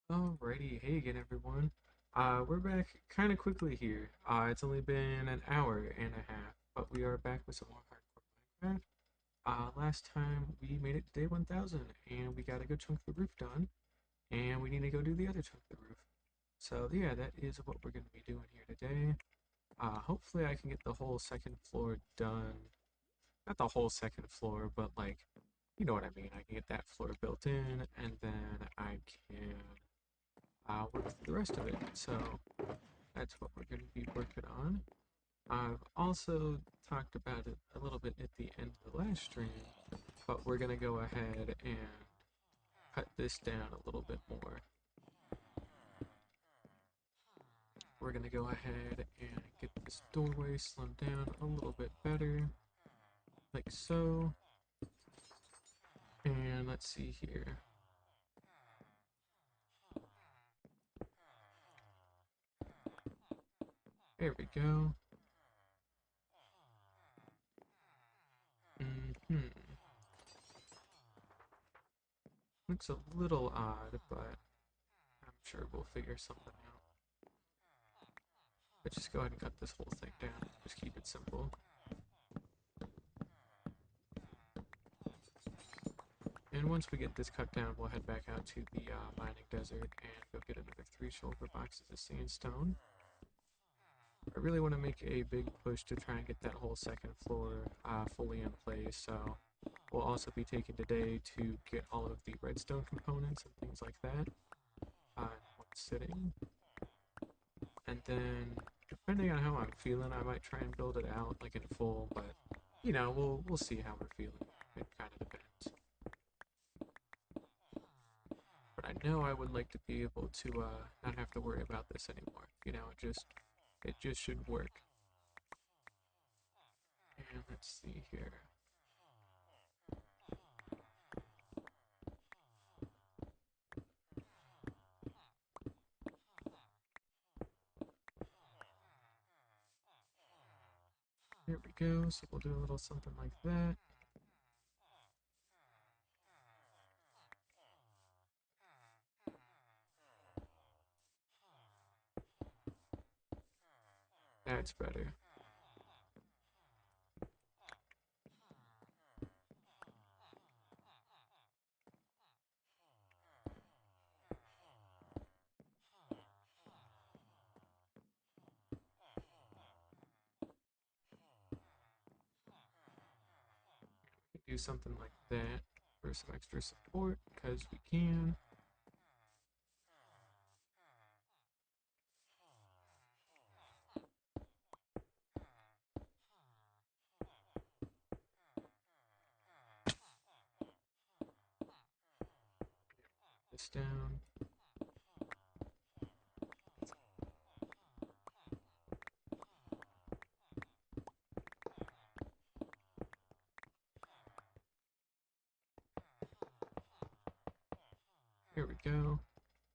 Alrighty, hey again everyone. We're back kind of quickly here. It's only been an hour and a half, but we are back with some more hardcore Minecraft. Last time we made it to day 1000 and we got a good chunk of the roof done, and we need to go do the other chunk of the roof. So yeah, that is what we're going to be doing here today. Hopefully I can get the whole second floor done. Not the whole second floor, but like, you know what I mean. I can get that floor built in, and then I can work through the rest of it. So that's what we're going to be working on. I've also talked about it a little bit at the end of the last stream, but we're going to go ahead and cut this down a little bit more. We're going to go ahead and get this doorway slimmed down a little bit better, like so. And let's see here. There we go. Hmm. Looks a little odd, but I'm sure we'll figure something out. But just go ahead and cut this whole thing down. Just keep it simple. And once we get this cut down, we'll head back out to the mining desert and go get another 3 shoulder boxes of sandstone. I really want to make a big push to try and get that whole second floor fully in place, so we'll also be taking today to get all of the redstone components and things like that in one sitting. And then, depending on how I'm feeling, I might try and build it out like in full, but you know, we'll see how we're feeling. It kind of depends. But I know I would like to be able to not have to worry about this anymore. You know, it just should work. And let's see here. Here we go. So we'll do a little something like that. That's better. Do something like that for some extra support because we can. This down. Here we go.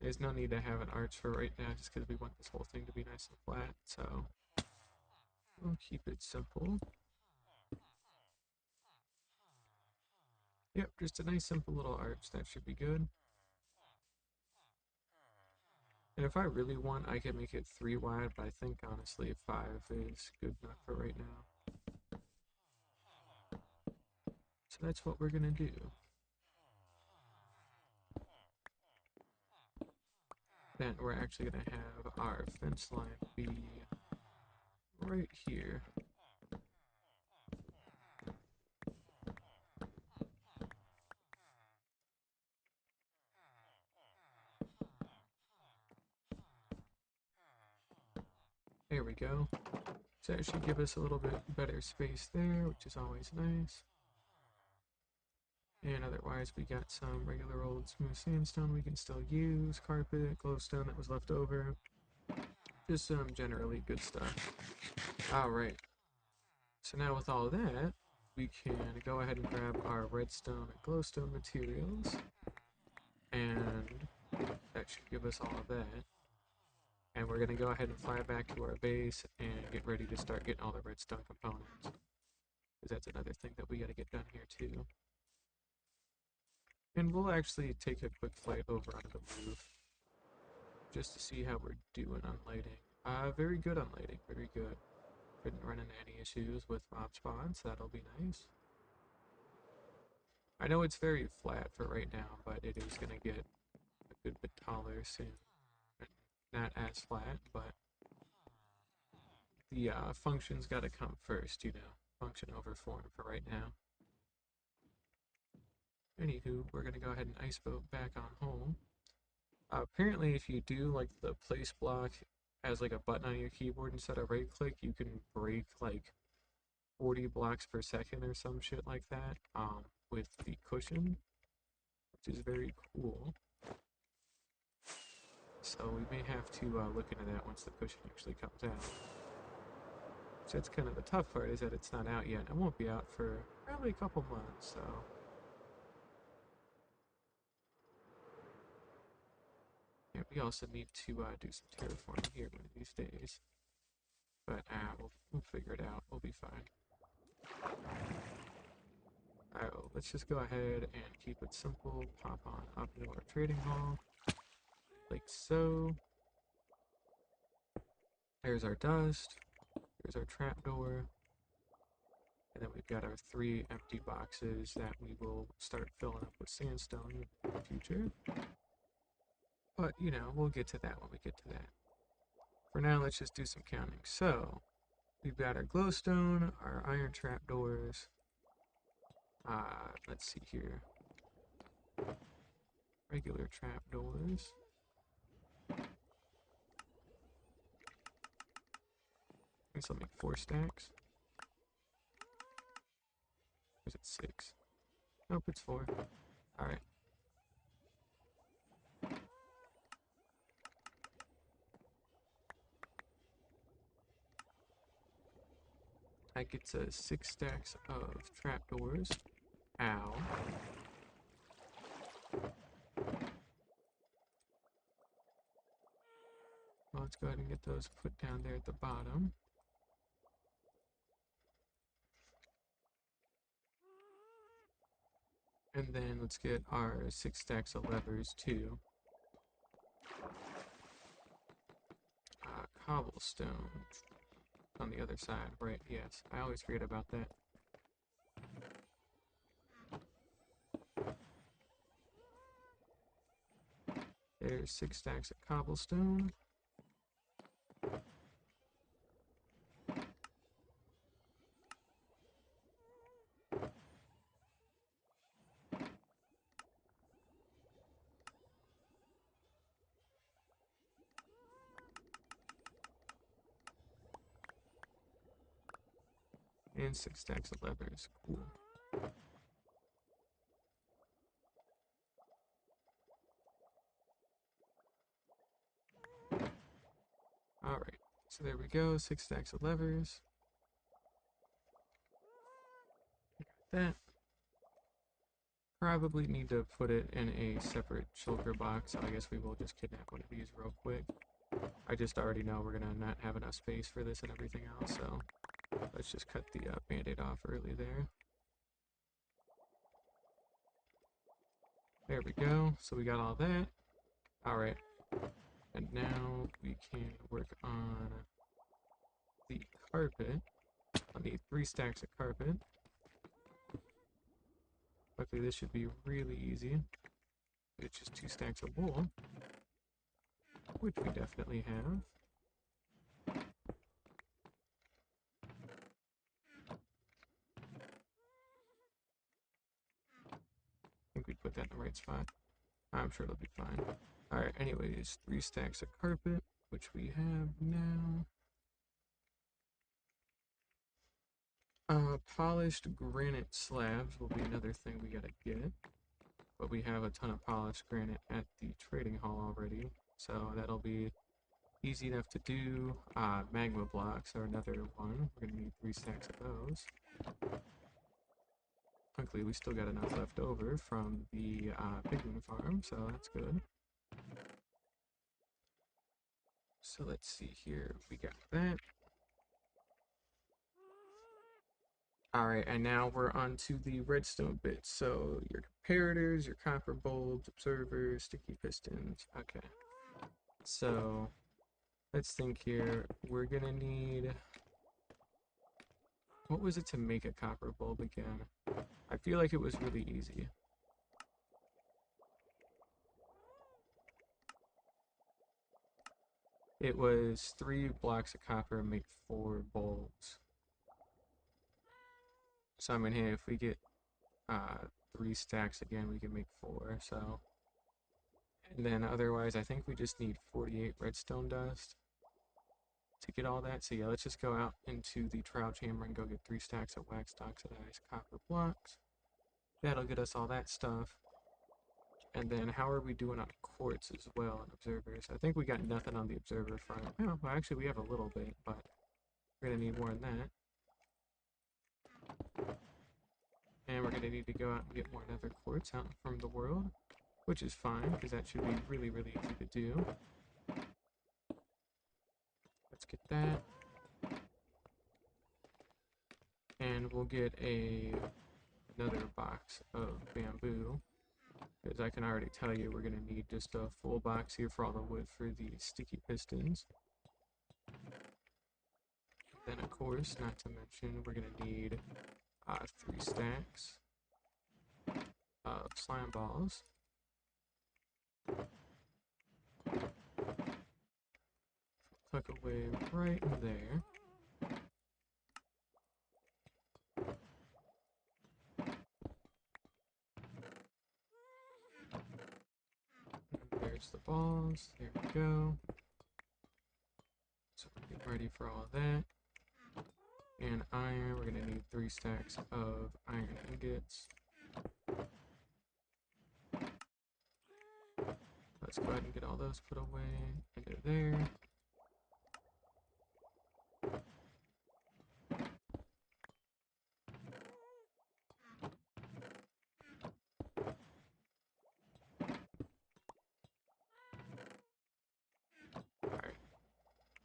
There's no need to have an arch for right now just because we want this whole thing to be nice and flat. So we'll keep it simple. Yep, just a nice simple little arch. That should be good. And if I really want, I can make it 3 wide, but I think honestly 5 is good enough for right now. So that's what we're gonna do. Then we're actually gonna have our fence line be right here. There we go. So that should give us a little bit better space there, which is always nice. And otherwise, we got some regular old smooth sandstone we can still use, carpet, glowstone that was left over. Just some generally good stuff. Alright, so now with all that, we can go ahead and grab our redstone and glowstone materials, and that should give us all of that. And we're going to go ahead and fly back to our base and get ready to start getting all the redstone components. Because that's another thing that we got to get done here too. And we'll actually take a quick flight over onto the roof just to see how we're doing on lighting. Very good on lighting, very good. Couldn't run into any issues with mob spawns, that'll be nice. I know it's very flat for right now, but it is going to get a good bit taller soon. Not as flat, but the function's got to come first, you know. Function over form for right now. Anywho, we're going to go ahead and ice boat back on home. Apparently, if you do like the place block as like a button on your keyboard instead of right click, you can break like 40 blocks per second or some shit like that with the cushion, which is very cool. So we may have to look into that once the cushion actually comes out. So that's kind of the tough part, is that it's not out yet. It won't be out for probably a couple months, so. Yeah, we also need to do some terraforming here one of these days. But we'll figure it out. We'll be fine. Alright, well, let's just go ahead and keep it simple. Pop on up into our trading hall. Like so. There's our dust. Here's our trapdoor. And then we've got our 3 empty boxes that we will start filling up with sandstone in the future. But, you know, we'll get to that when we get to that. For now, let's just do some counting. So, we've got our glowstone, our iron trapdoors. Let's see here. Regular trapdoors. I guess I'll make 4 stacks. Or is it 6? Nope, it's 4. Alright. That gets us 6 stacks of trapdoors. Ow. Well, let's go ahead and get those put down there at the bottom. And then let's get our 6 stacks of levers too. Cobblestone on the other side, right? Yes, I always forget about that. There's 6 stacks of cobblestone. And 6 stacks of levers. Cool. Alright, so there we go. 6 stacks of levers. Got that. Probably need to put it in a separate shulker box, so I guess we will just kidnap one of these real quick. I just already know we're gonna not have enough space for this and everything else, so let's just cut the band-aid off early there. There we go. So we got all that. Alright. And now we can work on the carpet. I'll need 3 stacks of carpet. Luckily this should be really easy. It's just 2 stacks of wool, which we definitely have. I think we put that in the right spot. I'm sure it'll be fine. Alright, anyways, 3 stacks of carpet, which we have now. Polished granite slabs will be another thing we gotta get. But we have a ton of polished granite at the trading hall already, so that'll be easy enough to do. Magma blocks are another one. We're gonna need 3 stacks of those. Luckily, we still got enough left over from the pigman farm, so that's good. So let's see here. We got that. Alright, and now we're on to the redstone bits. So your comparators, your copper bulbs, observers, sticky pistons. Okay. So let's think here. We're gonna need, what was it to make a copper bulb again? I feel like it was really easy. It was 3 blocks of copper make 4 bulbs. So I mean, hey, if we get 3 stacks again, we can make 4. So, and then otherwise, I think we just need 48 redstone dust to get all that. So yeah, let's just go out into the trial chamber and go get 3 stacks of wax oxidized copper blocks. That'll get us all that stuff. And then how are we doing on quartz as well and observers? I think we got nothing on the observer front. Oh, well, actually we have a little bit, but we're gonna need more than that. And we're gonna need to go out and get more nether quartz out from the world, which is fine, because that should be really, really easy to do. Let's get that. And we'll get another box of bamboo, because I can already tell you we're gonna need just a full box here for all the wood for the sticky pistons. Then of course, not to mention, we're gonna need 3 stacks of slime balls. Tuck away right in there. And there's the balls. There we go. So we're getting ready for all that. And iron, we're gonna need 3 stacks of iron ingots. Let's go ahead and get all those put away into there.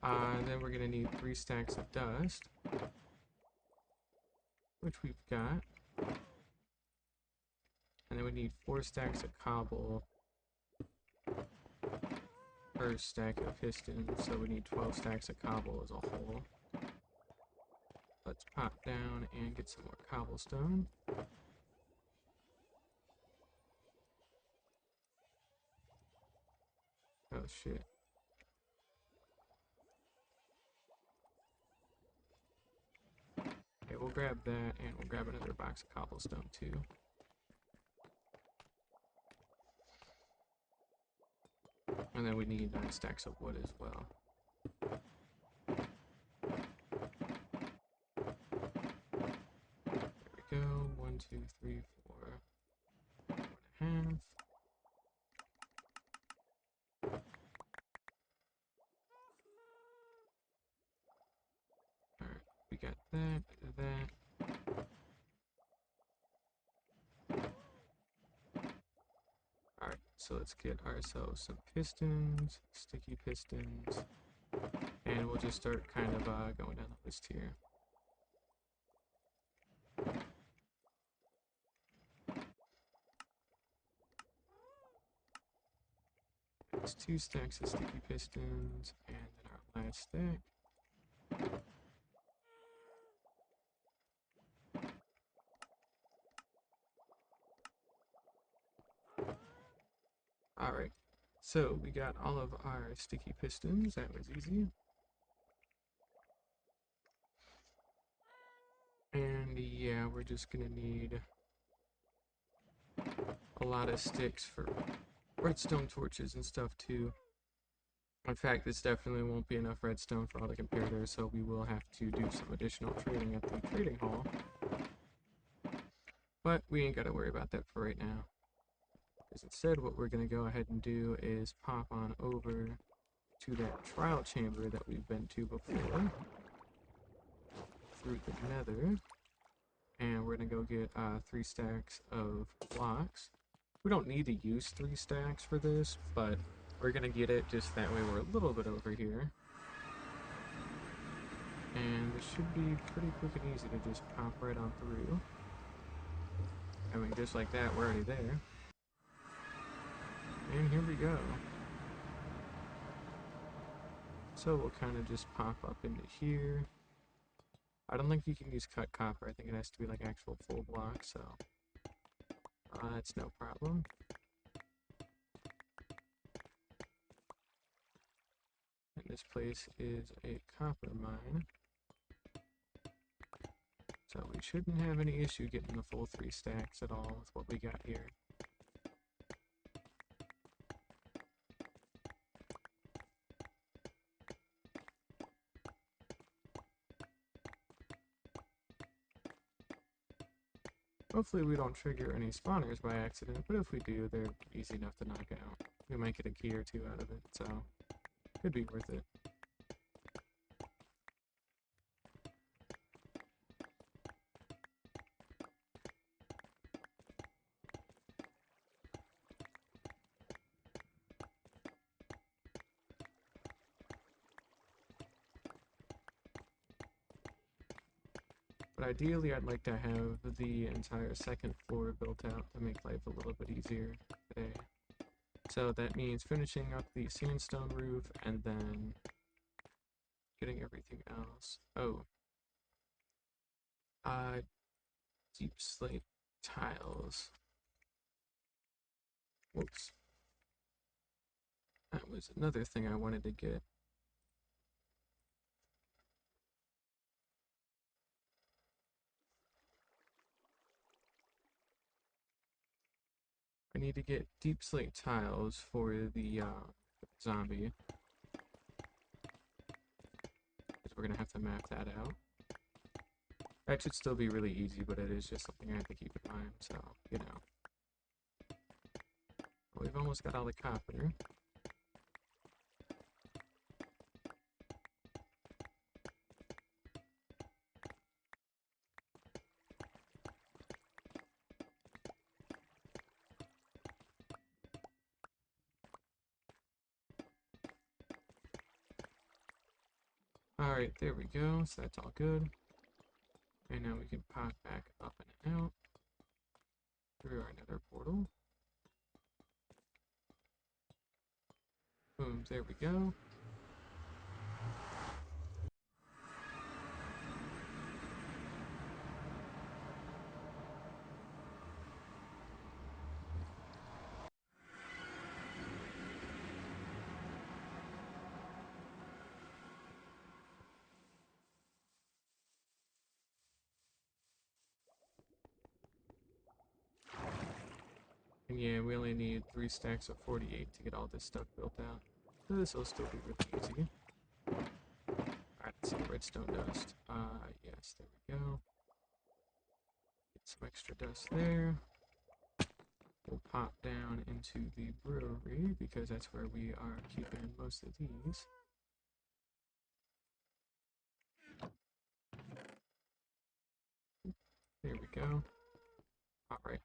Alright. Then we're gonna need 3 stacks of dust, which we've got. And then we need 4 stacks of cobble per stack of pistons, so we need 12 stacks of cobble as a whole. Let's pop down and get some more cobblestone. Oh shit. Okay, we'll grab that and we'll grab another box of cobblestone too. And then we need 9 stacks of wood as well. There we go. 1, 2, 3, 4, 1.5. Alright, we got that, that. Alright, so let's get ourselves some pistons, sticky pistons, and we'll just start kind of going down the list here. It's 2 stacks of sticky pistons, and then our last stack. Alright, so we got all of our sticky pistons. That was easy. And yeah, we're just gonna need a lot of sticks for redstone torches and stuff too. In fact, this definitely won't be enough redstone for all the comparators, so we will have to do some additional trading at the trading hall. But we ain't gotta worry about that for right now. Because instead, what we're gonna go ahead and do is pop on over to that trial chamber that we've been to before through the nether. And we're gonna go get 3 stacks of blocks. We don't need to use 3 stacks for this, but we're gonna get it just that way we're a little bit over here. And this should be pretty quick and easy to just pop right on through. I mean, just like that, we're already there. And here we go. So we'll kind of just pop up into here. I don't think you can use cut copper. I think it has to be like actual full block, so that's no problem. And this place is a copper mine. So we shouldn't have any issue getting the full 3 stacks at all with what we got here. Hopefully we don't trigger any spawners by accident, but if we do, they're easy enough to knock out. We might get a key or 2 out of it, so could be worth it. But ideally, I'd like to have the entire second floor built out to make life a little bit easier today. So that means finishing up the sandstone roof and then getting everything else. Oh, deep slate tiles. Whoops. That was another thing I wanted to get. I need to get deep slate tiles for the zombie. Because we're gonna have to map that out. That should still be really easy, but it is just something I have to keep in mind, so, you know. Well, we've almost got all the copper. Alright, there we go, so that's all good. And now we can pop back up and out through our nether portal. Boom, there we go. And yeah, we only need 3 stacks of 48 to get all this stuff built out. So this will still be really easy. Alright, let's see, redstone dust. Yes, there we go. Get some extra dust there. We'll pop down into the brewery because that's where we are keeping most of these. There we go. Alright.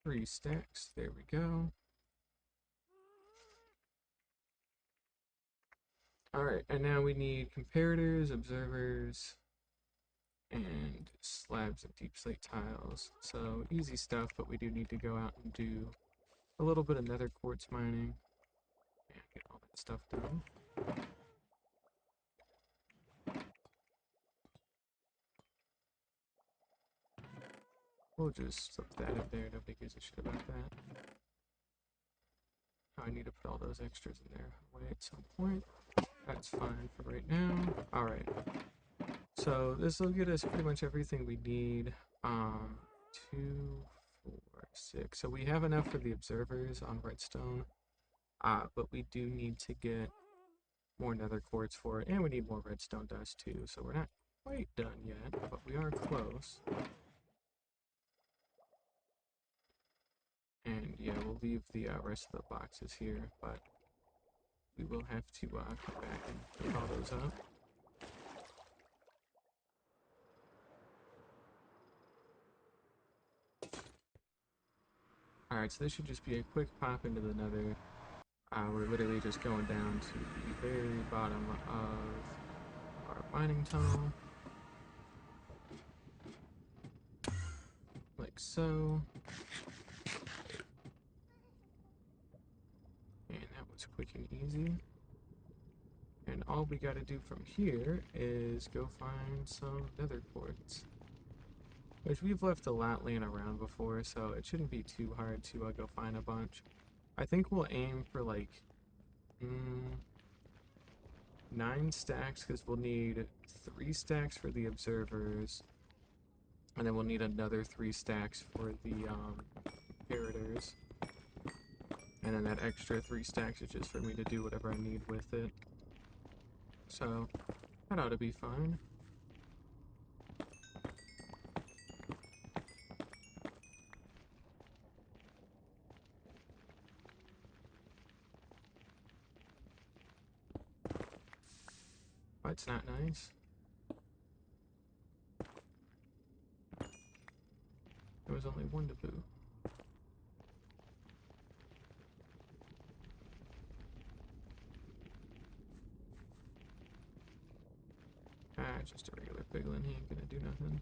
3 stacks. There we go. Alright, and now we need comparators, observers, and slabs of deep slate tiles. So easy stuff, but we do need to go out and do a little bit of nether quartz mining and get all that stuff done. We'll just slip that in there, nobody gives a shit about that. I need to put all those extras in there away at some point. That's fine for right now. Alright. So this will get us pretty much everything we need. 2, 4, 6. So we have enough for the observers on redstone. But we do need to get more nether quartz for it, and we need more redstone dust too. So we're not quite done yet, but we are close. And yeah, we'll leave the rest of the boxes here, but we will have to come back and pick all those up. Alright, so this should just be a quick pop into the nether. We're literally just going down to the very bottom of our mining tunnel. Like so. And that was quick and easy. And all we gotta do from here is go find some nether quartz, which we've left a lot laying around before, so it shouldn't be too hard to go find a bunch. I think we'll aim for like mm, 9 stacks, because we'll need 3 stacks for the observers, and then we'll need another 3 stacks for the inheritors, and then that extra 3 stacks is just for me to do whatever I need with it. So that ought to be fine. Oh, it's not nice. There was only one to boo. Ah, just a regular piglin. He ain't gonna do nothing.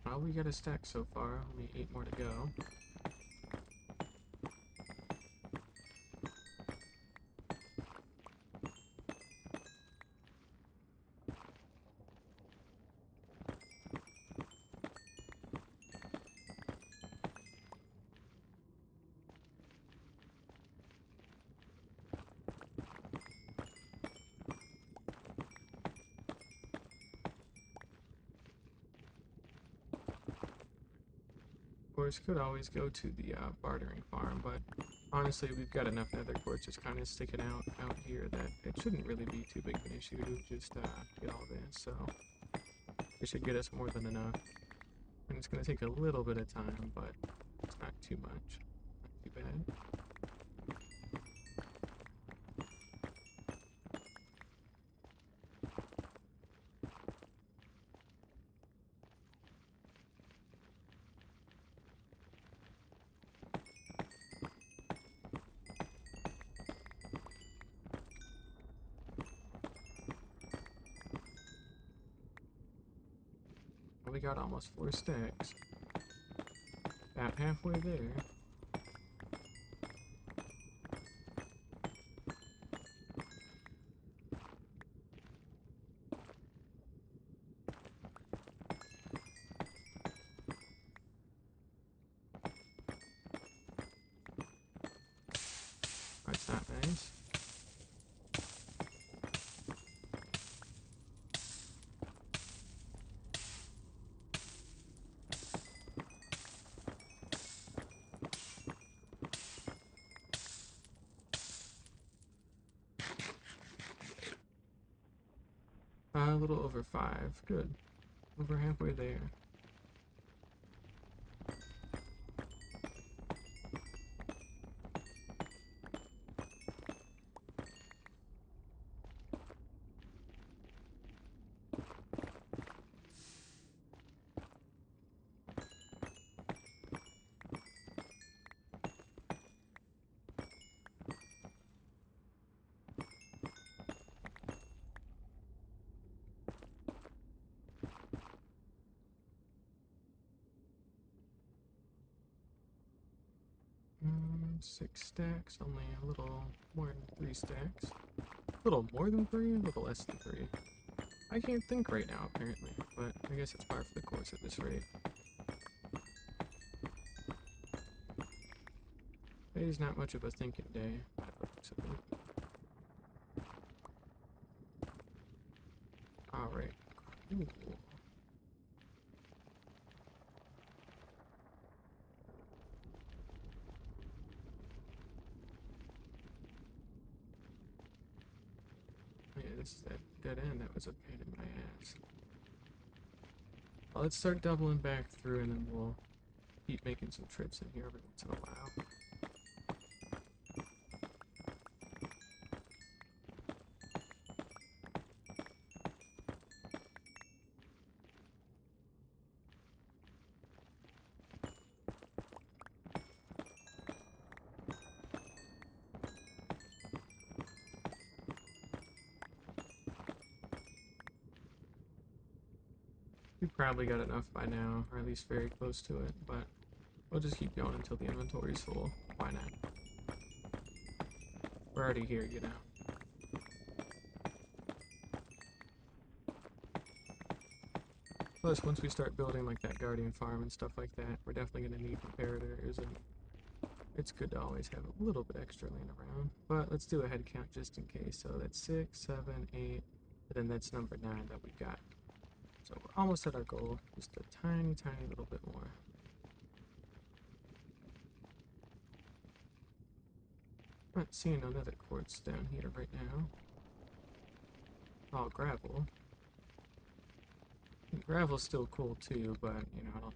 Well, we got a stack so far. Only 8 more to go. Of course, could always go to the bartering farm, but honestly, we've got enough nether quartz just kind of sticking out here that it shouldn't really be too big of an issue to just get all this. So it should get us more than enough. And it's going to take a little bit of time, but it's not too much. Not too bad. Well, we got almost 4 stacks. About halfway there. That's not nice. A little over 5. Good. Over halfway there. Mm, 6 stacks, only a little more than 3 stacks. A little more than 3, a little less than 3. I can't think right now, apparently, but I guess it's par for the course at this rate. Today's not much of a thinking day, by the looks of it. Alright, cool. Yeah, this is that dead end that was a pain in my ass. Well, let's start doubling back through, and then we'll keep making some trips in here every once in a while. We probably got enough by now, or at least very close to it, but we'll just keep going until the inventory's full. Why not? We're already here, you know. Plus, once we start building like that guardian farm and stuff like that, we're definitely going to need comparators, and it's good to always have a little bit extra laying around. But let's do a head count just in case. So that's 6, 7, 8, and then that's number 9 that we got. So we're almost at our goal, just a tiny, tiny little bit more. Not seeing another quartz down here right now. All gravel. And gravel's still cool too, but you know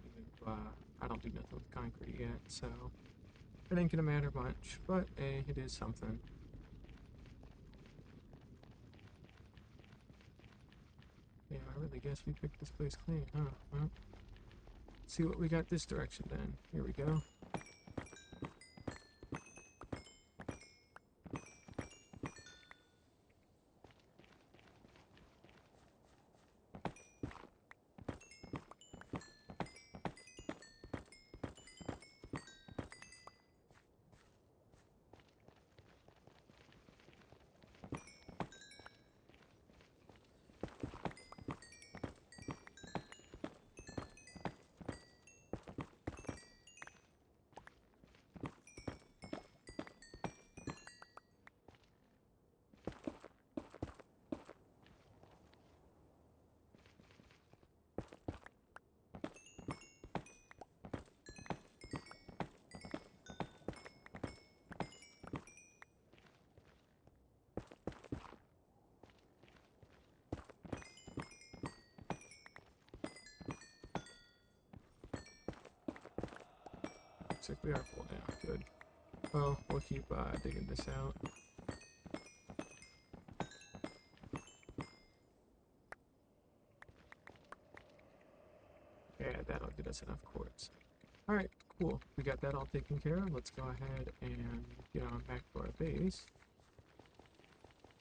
I don't do nothing with concrete yet, so it ain't gonna matter much. But hey, it is something. Yeah, I really guess we picked this place clean, huh? Well, let's see what we got this direction then. Here we go. Looks like we are full now. Good. Well, we'll keep digging this out. Yeah, that'll get us enough quartz. Alright, cool. We got that all taken care of. Let's go ahead and get on back to our base.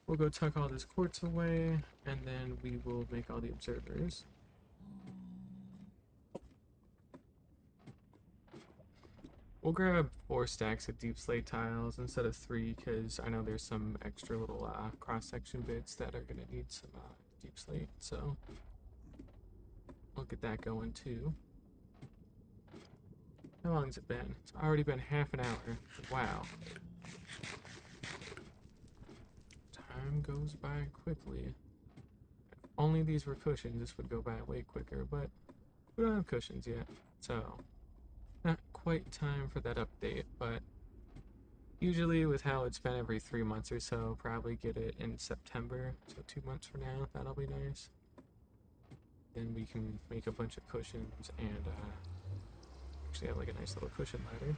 We'll go tuck all this quartz away, and then we will make all the observers. We'll grab 4 stacks of deep slate tiles instead of 3, because I know there's some extra little cross-section bits that are going to need some deep slate, so we'll get that going too. How long has it been? It's already been half an hour. Wow. Time goes by quickly. If only these were cushions, this would go by way quicker, but we don't have cushions yet, so not quite time for that update, but usually with how it's been every 3 months or so, probably get it in September, so 2 months from now, that'll be nice. Then we can make a bunch of cushions and actually have like a nice little cushion ladder.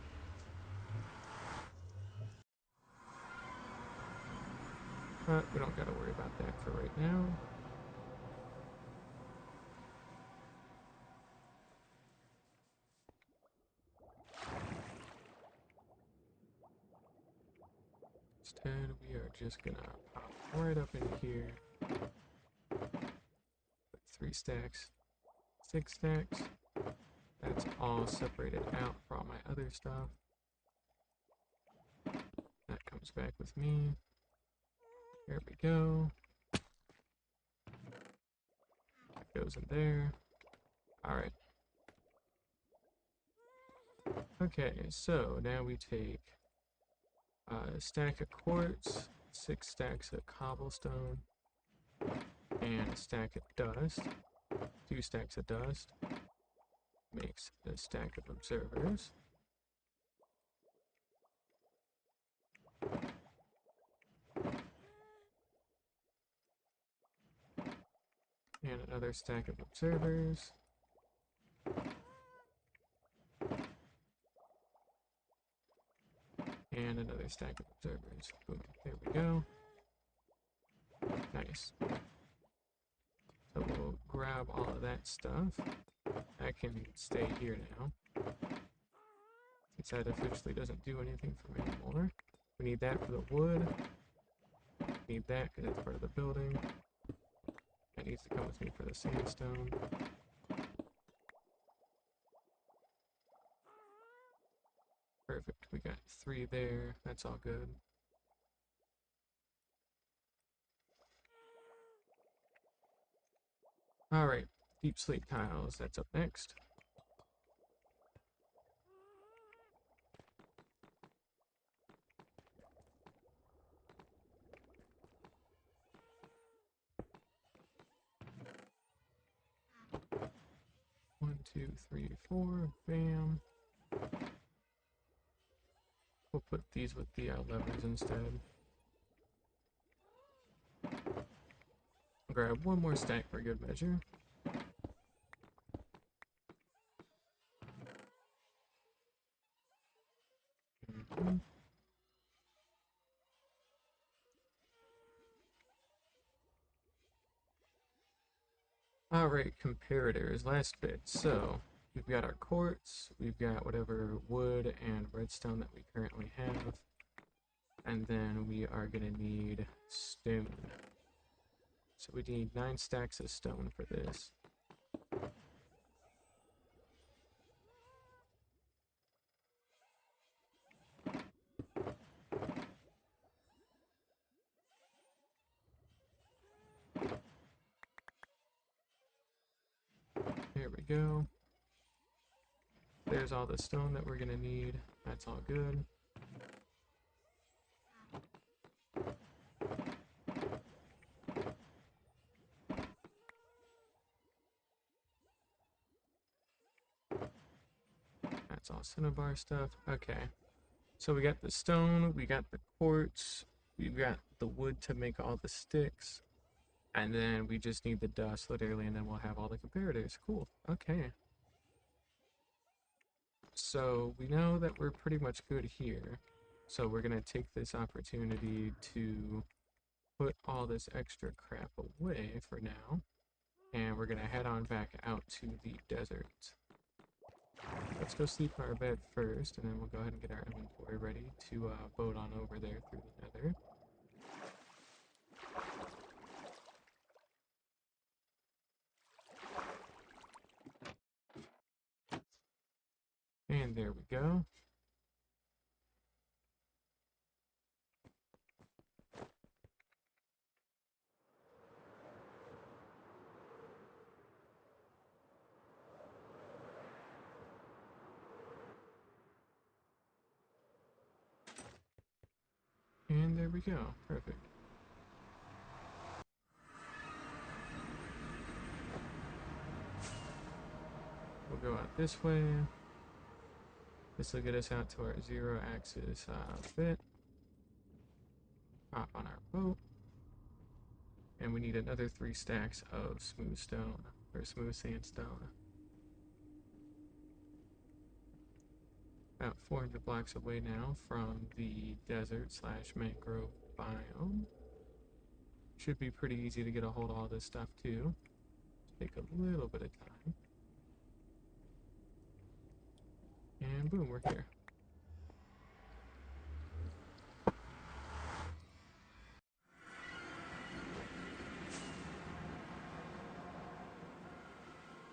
But we don't gotta worry about that for right now. Instead, we are just gonna pop right up in here. 3 stacks, 6 stacks. That's all separated out for all my other stuff. That comes back with me. There we go. That goes in there. Alright. Okay, so now we take a stack of quartz, 6 stacks of cobblestone, and a stack of dust. 2 stacks of dust makes a stack of observers. And another stack of observers. And another stack of observers. Boom, there we go. Nice. So we'll grab all of that stuff. That can stay here now, since that officially doesn't do anything for me anymore. We need that for the wood. We need that because it's part of the building. That needs to come with me for the sandstone. 3 there. That's all good. Alright, deep slate tiles. That's up next. One, two, three, four. Bam. We'll put these with the levers instead. Grab one more stack for good measure. Alright, comparators, last bit. So, we've got our quartz, we've got whatever wood and redstone that we currently have, and then we are going to need stone. So we need 9 stacks of stone for this. There we go. There's all the stone that we're going to need. That's all good. That's all cinnabar stuff. Okay. So we got the stone, we got the quartz, we've got the wood to make all the sticks, and then we just need the dust, literally, and then we'll have all the comparators. Cool. Okay. So we know that we're pretty much good here. So we're going to take this opportunity to put all this extra crap away for now. And we're going to head on back out to the desert. Let's go sleep in our bed first, and then we'll go ahead and get our inventory ready to boat on over there through the nether. And there we go. And there we go. Perfect. We'll go out this way. This will get us out to our 0-axis bit. Hop on our boat. And we need another 3 stacks of smooth stone, or smooth sandstone. About 400 blocks away now from the desert slash mangrove biome. Should be pretty easy to get a hold of all this stuff too. Take a little bit of time. And boom, we're here.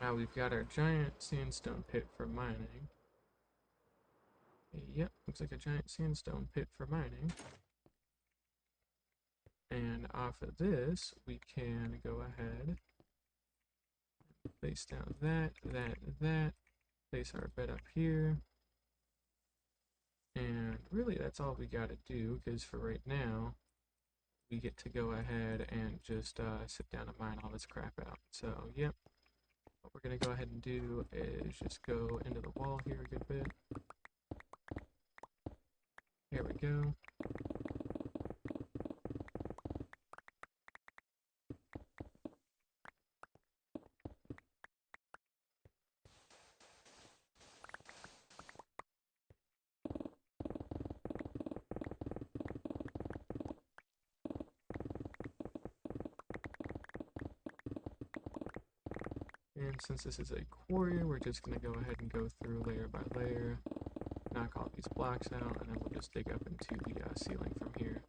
Now we've got our giant sandstone pit for mining. Yep, looks like a giant sandstone pit for mining. And off of this, we can go ahead, place down that, place our bed up here. And really that's all we gotta do, because for right now, we get to go ahead and just sit down and mine all this crap out. So, yep. What we're going to go ahead and do is just go into the wall here a good bit. There we go. And since this is a quarry, we're just going to go ahead and go through layer by layer, knock all these blocks out, and then we'll just dig up into the ceiling from here.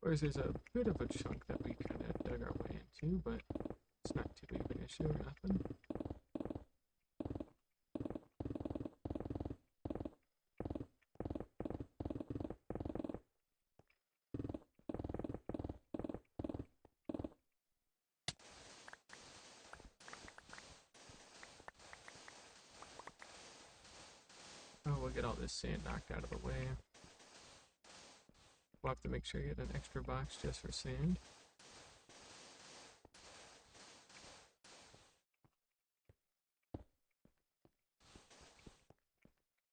course, there's a bit of a chunk that we kind of dug our way into, but it's not too big of an issue or nothing. Oh, we'll get all this sand knocked out of the way. We'll have to make sure you get an extra box just for sand.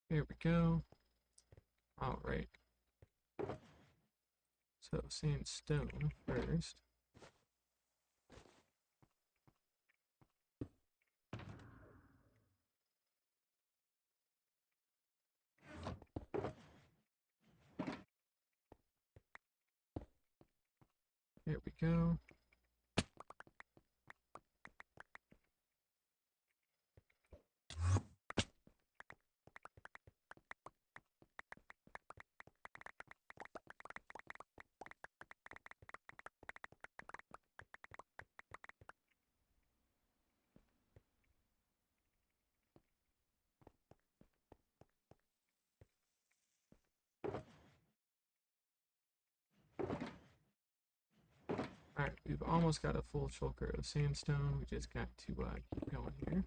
Here we go. Alright. So, sandstone first. Here we go. Alright, we've almost got a full shulker of sandstone. We just got to keep going here.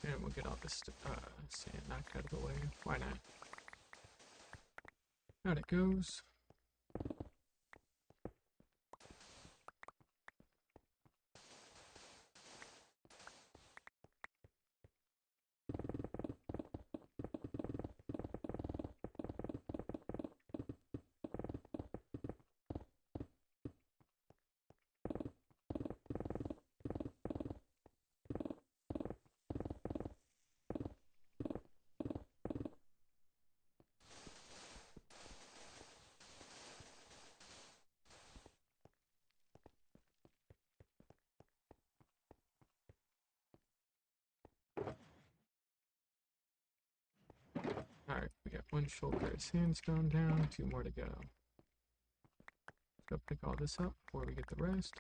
And we'll get all this sand knocked out of the way. Why not? Out it goes. Alright, we got one shulker of sandstone down, 2 more to go. Let's go pick all this up before we get the rest.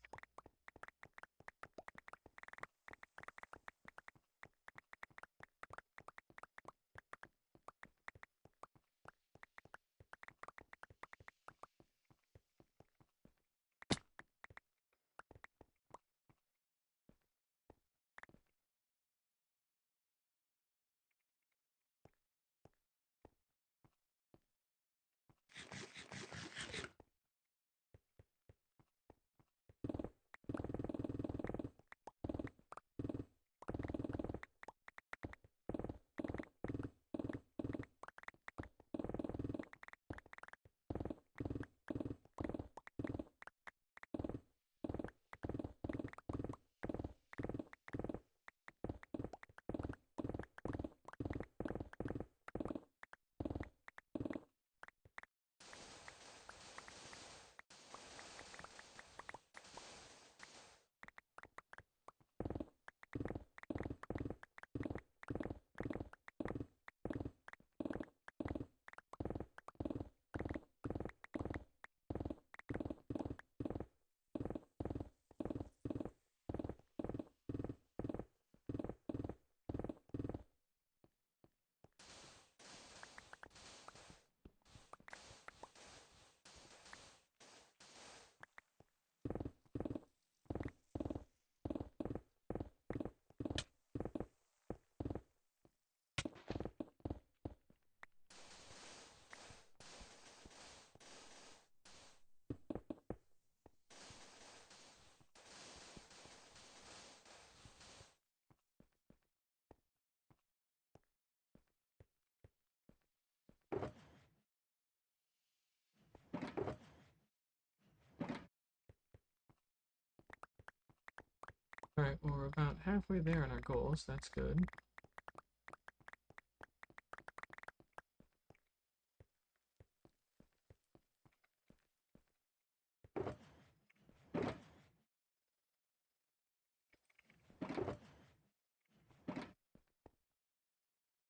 Alright, well, we're about halfway there on our goals. That's good.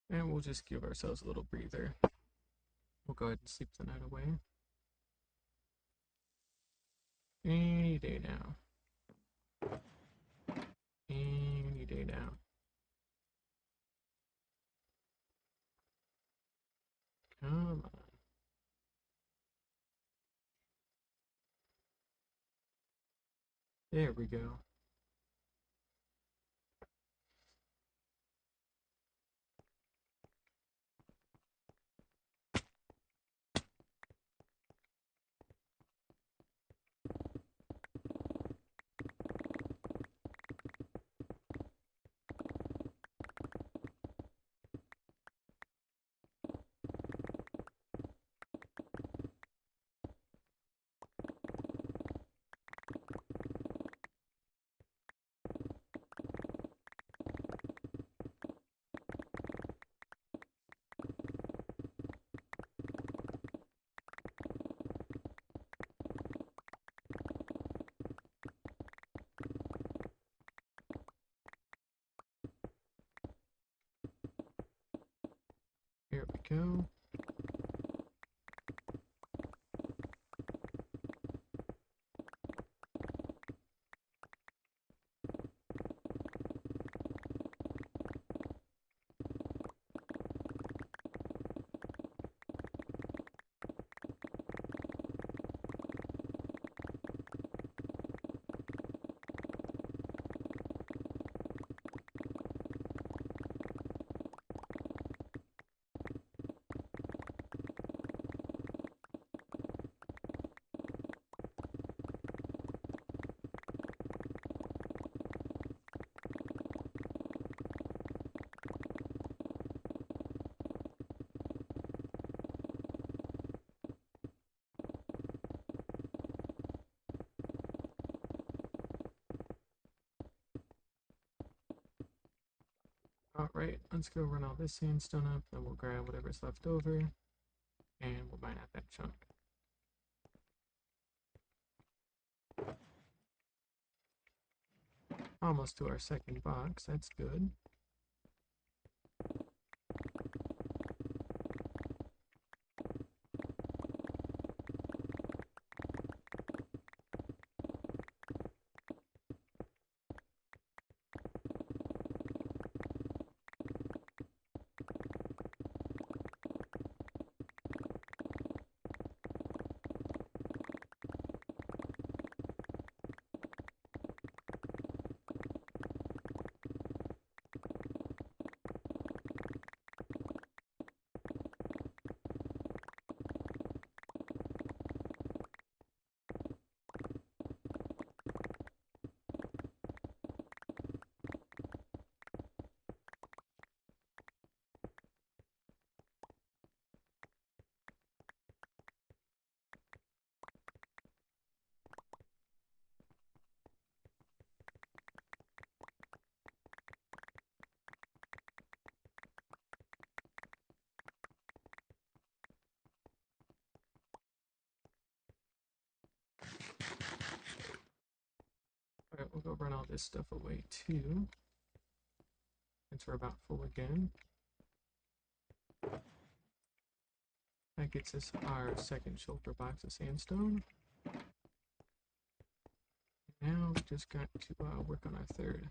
And we'll just give ourselves a little breather. We'll go ahead and sleep the night away. Any day now. Any day now. Come on. There we go. Here we go. Alright, let's go run all this sandstone up, then we'll grab whatever's left over, and we'll mine out that chunk. Almost to our second box, that's good. Alright, we'll go run all this stuff away too. Since we're about full again. That gets us our second shoulder box of sandstone. Now we just got to work on our third.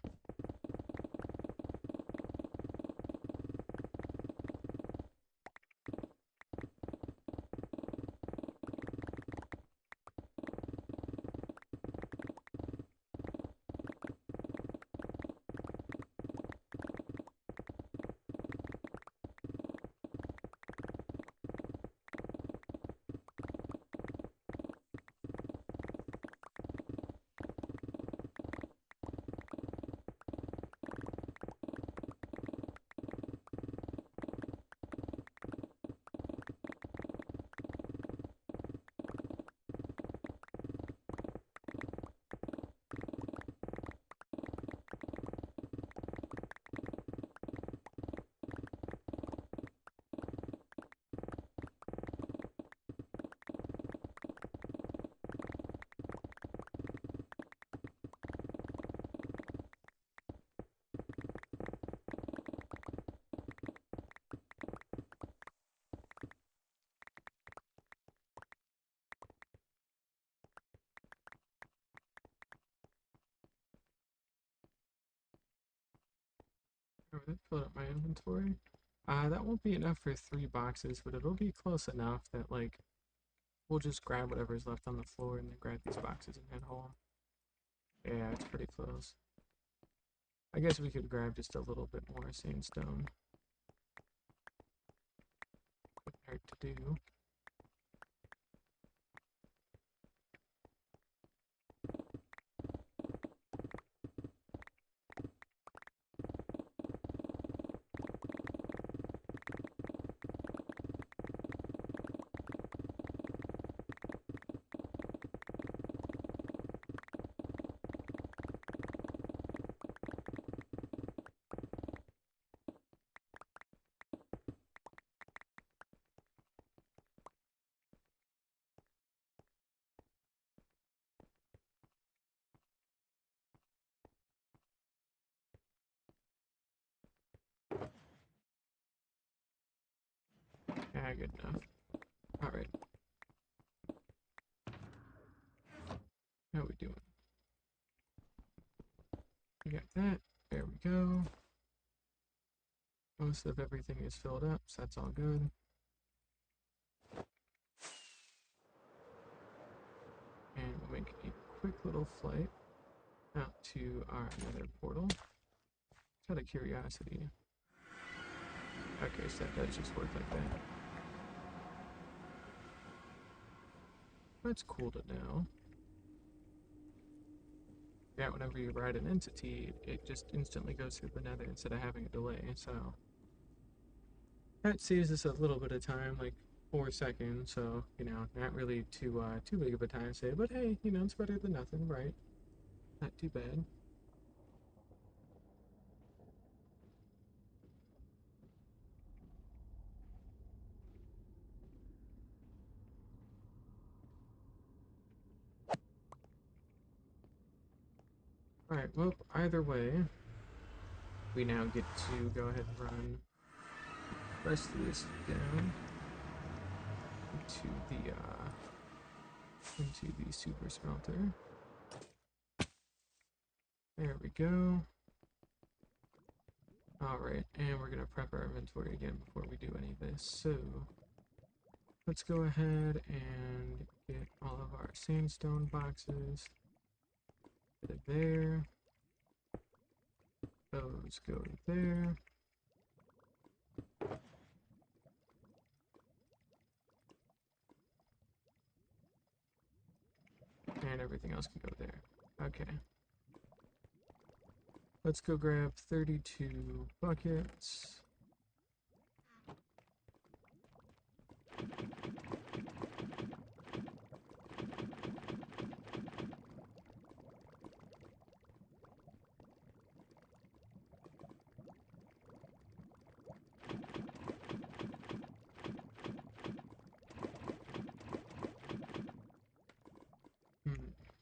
that filled up my inventory. That won't be enough for 3 boxes, but it'll be close enough that, like, we'll just grab whatever's left on the floor and then grab these boxes and head home. Yeah, it's pretty close. I guess we could grab just a little bit more sandstone. Wouldn't hurt to do. Yeah, good enough. Alright. How we doing? We got that. There we go. Most of everything is filled up, so that's all good. And we'll make a quick little flight out to our nether portal. Just out of curiosity. Okay, so that does just work like that. That's cool to know. Yeah, whenever you ride an entity, it just instantly goes through the nether instead of having a delay, so that saves us a little bit of time, like 4 seconds, so, you know, not really too big of a time save, but hey, you know, it's better than nothing, right? Not too bad. Alright, well, either way, we now get to go ahead and run the rest of this down into the super smelter. There we go. Alright, and we're gonna prep our inventory again before we do any of this. So let's go ahead and get all of our sandstone boxes. Put it there. Those go there. And everything else can go there. Okay. Let's go grab 32 buckets.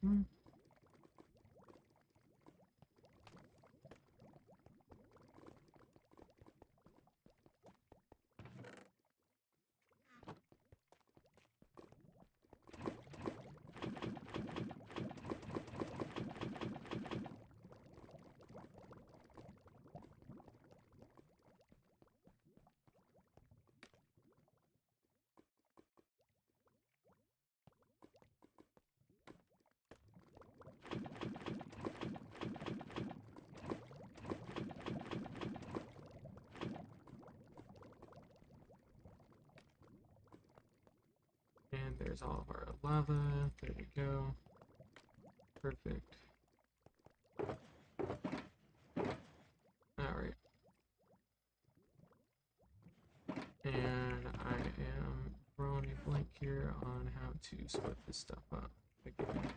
Hmm. And there's all of our lava. There we go. Perfect. Alright. And I am drawing a blank here on how to split this stuff up again.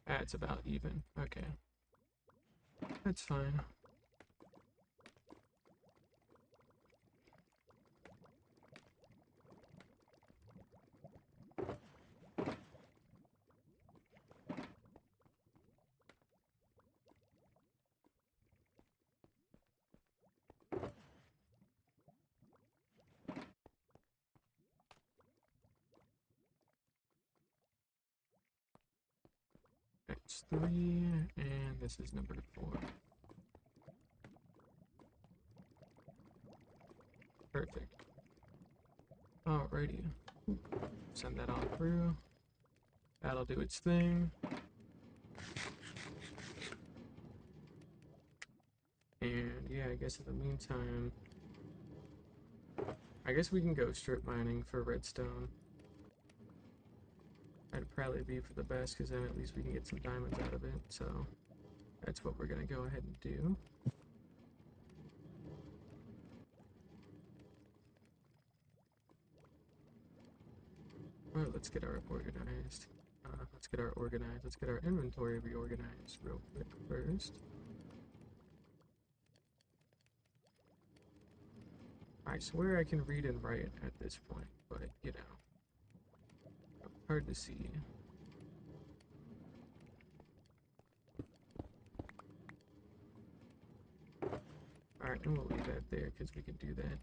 That's about even. Okay. That's fine. That's 3, and this is number 4. Perfect. Alrighty. Send that on through. That'll do its thing. And yeah, I guess in the meantime, I guess we can go strip mining for redstone. That'd probably be for the best, because then at least we can get some diamonds out of it. So that's what we're gonna go ahead and do. Well, let's get our organized. Let's get our inventory reorganized real quick first. I swear I can read and write at this point, but you know, hard to see. Alright, and we'll leave that there because we can do that.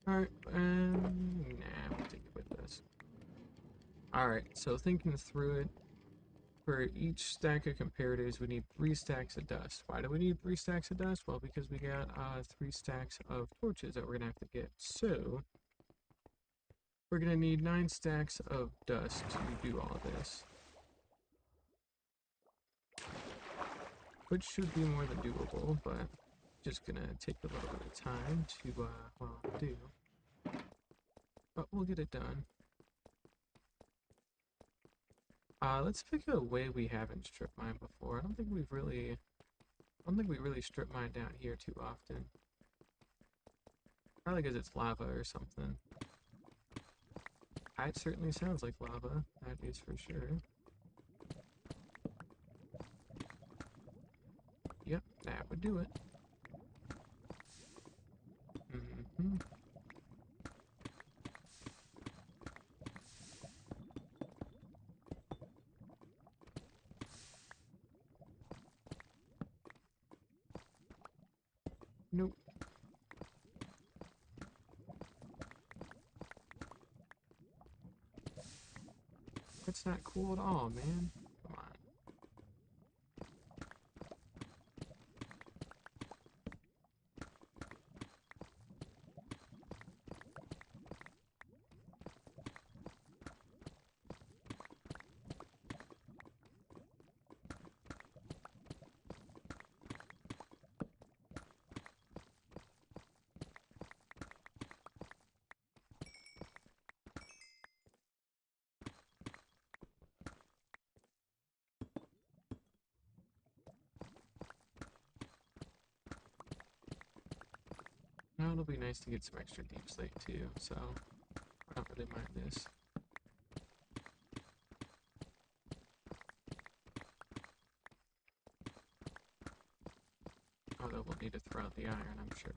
Alright, nah, we'll take it with us. Alright, so thinking through it, for each stack of comparatives, we need 3 stacks of dust. Why do we need 3 stacks of dust? Well, because we got 3 stacks of torches that we're gonna have to get. So, we're gonna need 9 stacks of dust to do all of this. Which should be more than doable, but just gonna take a little bit of time to, well, do. But we'll get it done. Let's pick a way we haven't strip mined before. I don't think we really strip mine down here too often. Probably because it's lava or something. It certainly sounds like lava, that is for sure. Yep, that would do it. Mm-hmm. Nope. That's not cool at all, man. Come on. Now it'll be nice to get some extra deep slate too, so I don't really mind this. Although we'll need to throw out the iron, I'm sure.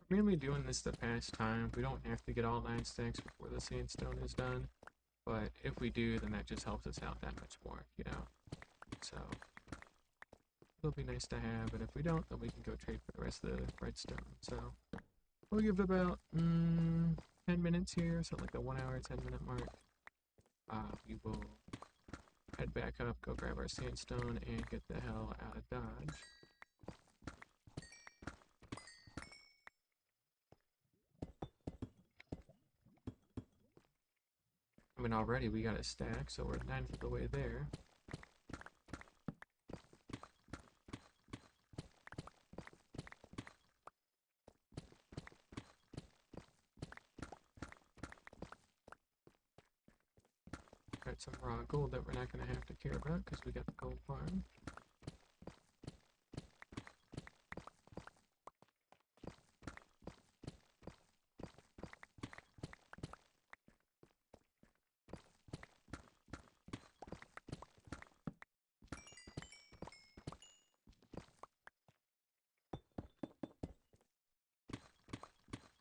Mainly doing this to pass time. We don't have to get all 9 stacks before the sandstone is done, but if we do, then that just helps us out that much more, you know? So, it'll be nice to have, and if we don't, then we can go trade for the rest of the redstone. So, we'll give it about 10 minutes here, so like the 1 hour, 10-minute mark. We will head back up, go grab our sandstone, and get the hell out of Dodge. I mean, already we got a stack, so we're 1/9 of the way there. Got some raw gold that we're not going to have to care about because we got the gold farm.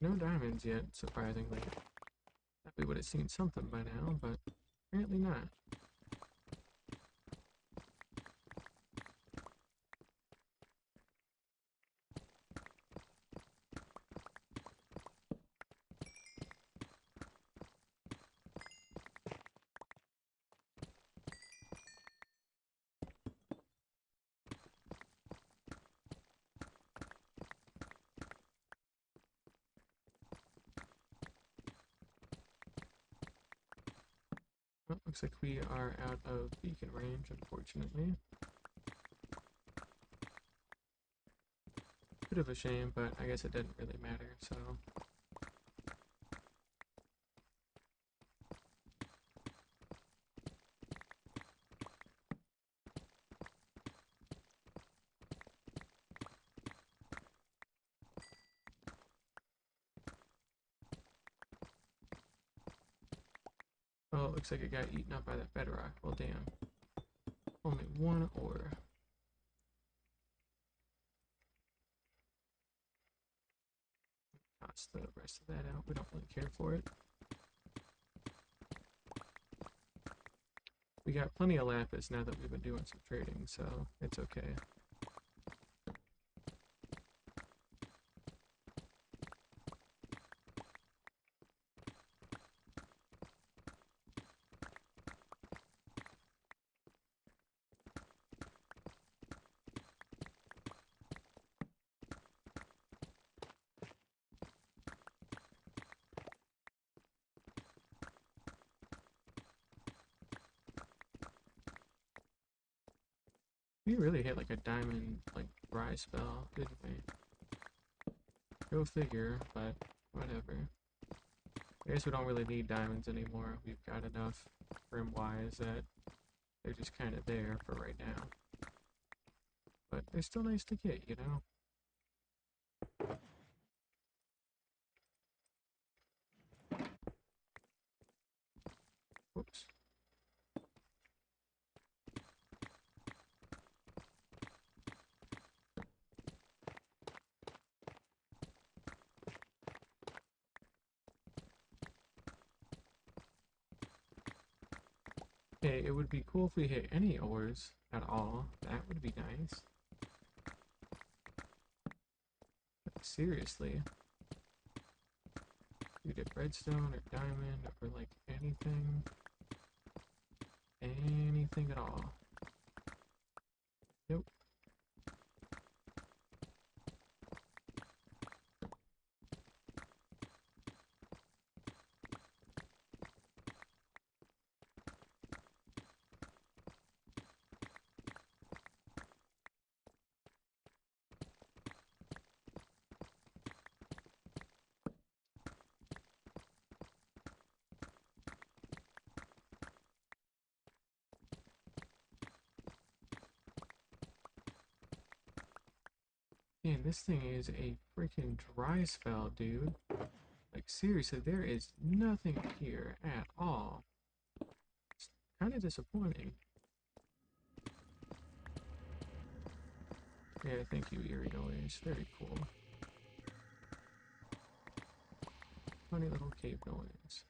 No diamonds yet, surprisingly. Thought we would have seen something by now, but apparently not. Well, looks like we are out of beacon range, unfortunately. Bit of a shame, but I guess it didn't really matter, so... Oh, it looks like it got eaten up by that bedrock. Well, damn. Only one ore. Toss the rest of that out. We don't really care for it. We got plenty of lapis now that we've been doing some trading, so it's okay. We really hit like a diamond, like, dry spell, didn't we? Go figure, but whatever. I guess we don't really need diamonds anymore. We've got enough rim-wise that they're just kind of there for right now. But they're still nice to get, you know? Whoops. Hey, it would be cool if we hit any ores at all. That would be nice. But seriously. You get redstone or diamond or like anything. Anything at all. Nope. Man, this thing is a freaking dry spell, dude. Like, seriously, there is nothing here at all. It's kind of disappointing. Yeah, thank you, eerie noise. Very cool. Funny little cave noise.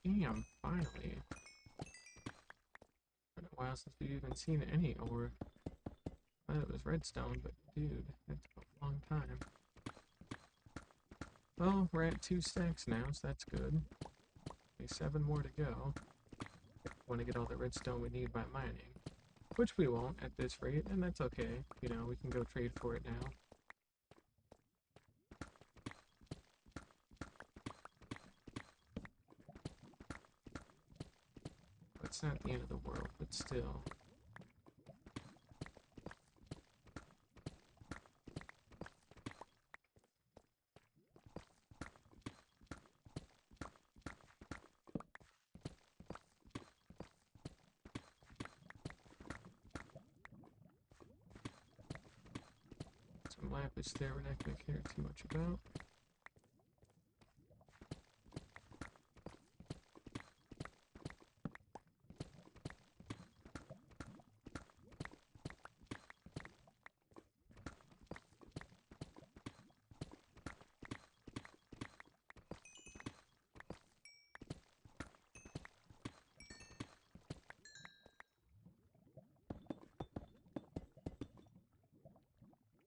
Damn, finally. Been a while since we've even seen any ore. I thought it was redstone, but dude, that took a long time. Well, we're at 2 stacks now, so that's good. Only 7 more to go. Want to get all the redstone we need by mining. Which we won't at this rate, and that's okay. You know, we can go trade for it now. It's not the end of the world, but still. lapis there we're not going to care too much about.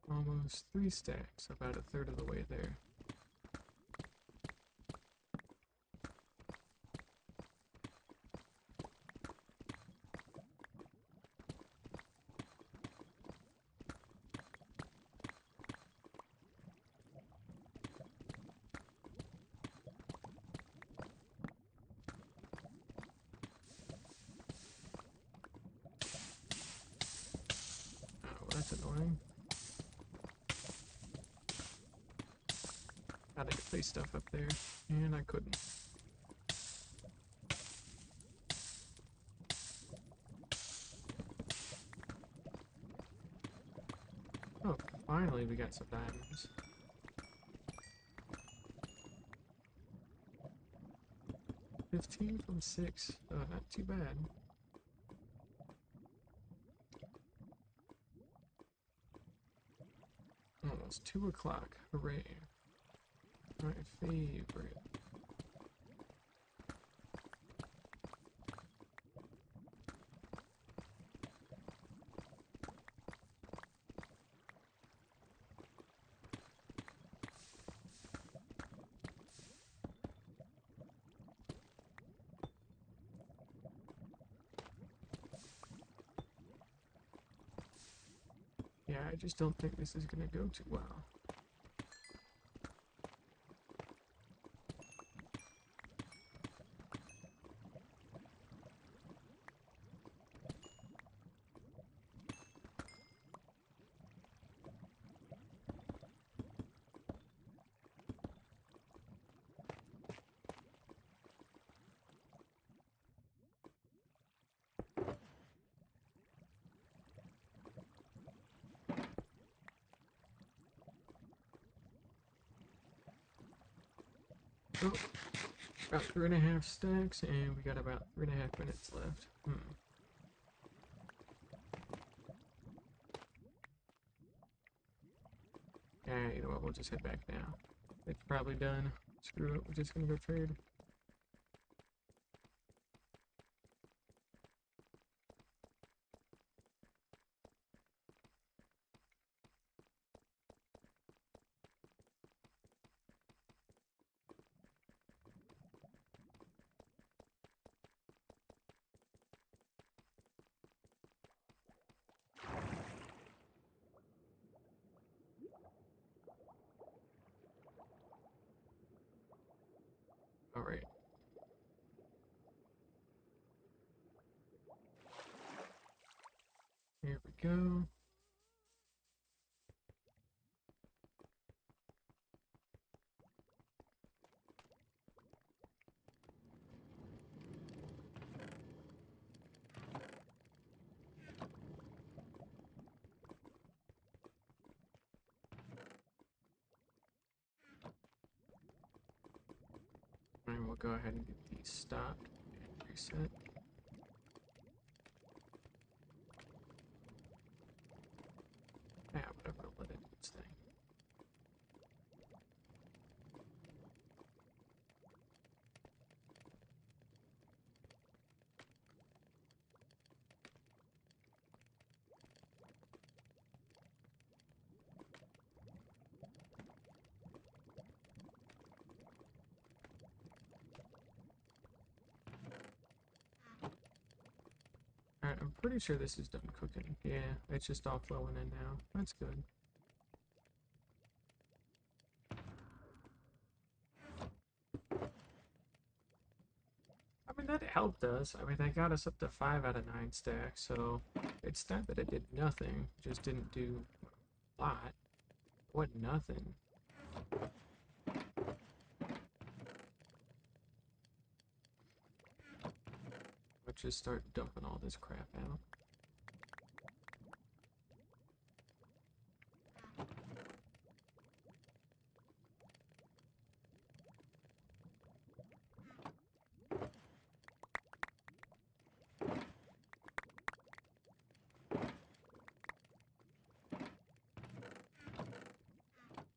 Almost 3 stacks, about a third of the way there. Oh, that's annoying. I had to place stuff up there, and I couldn't. Oh, finally we got some diamonds. 15 from 6. Oh, not too bad. Almost 2 o'clock. Hooray. My favorite. Yeah, I just don't think this is gonna go too well. Oh, about 3.5 stacks, and we got about 3.5 minutes left. Yeah, you know what, we'll just head back now. It's probably done. Screw it, we're just gonna go trade. Alright. Here we go. And we'll go ahead and get these stopped and reset. Yeah, whatever, let it do its thing. Alright, I'm pretty sure this is done cooking. Yeah, it's just all flowing in now. That's good. I mean, that helped us. I mean, that got us up to 5 out of 9 stacks, so it's not that it did nothing. It just didn't do a lot. What, nothing? Let's just start dumping all this crap out.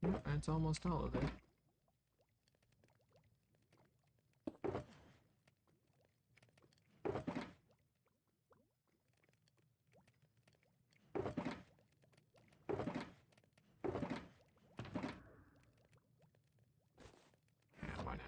Yeah, that's almost all of it. Yeah, why not?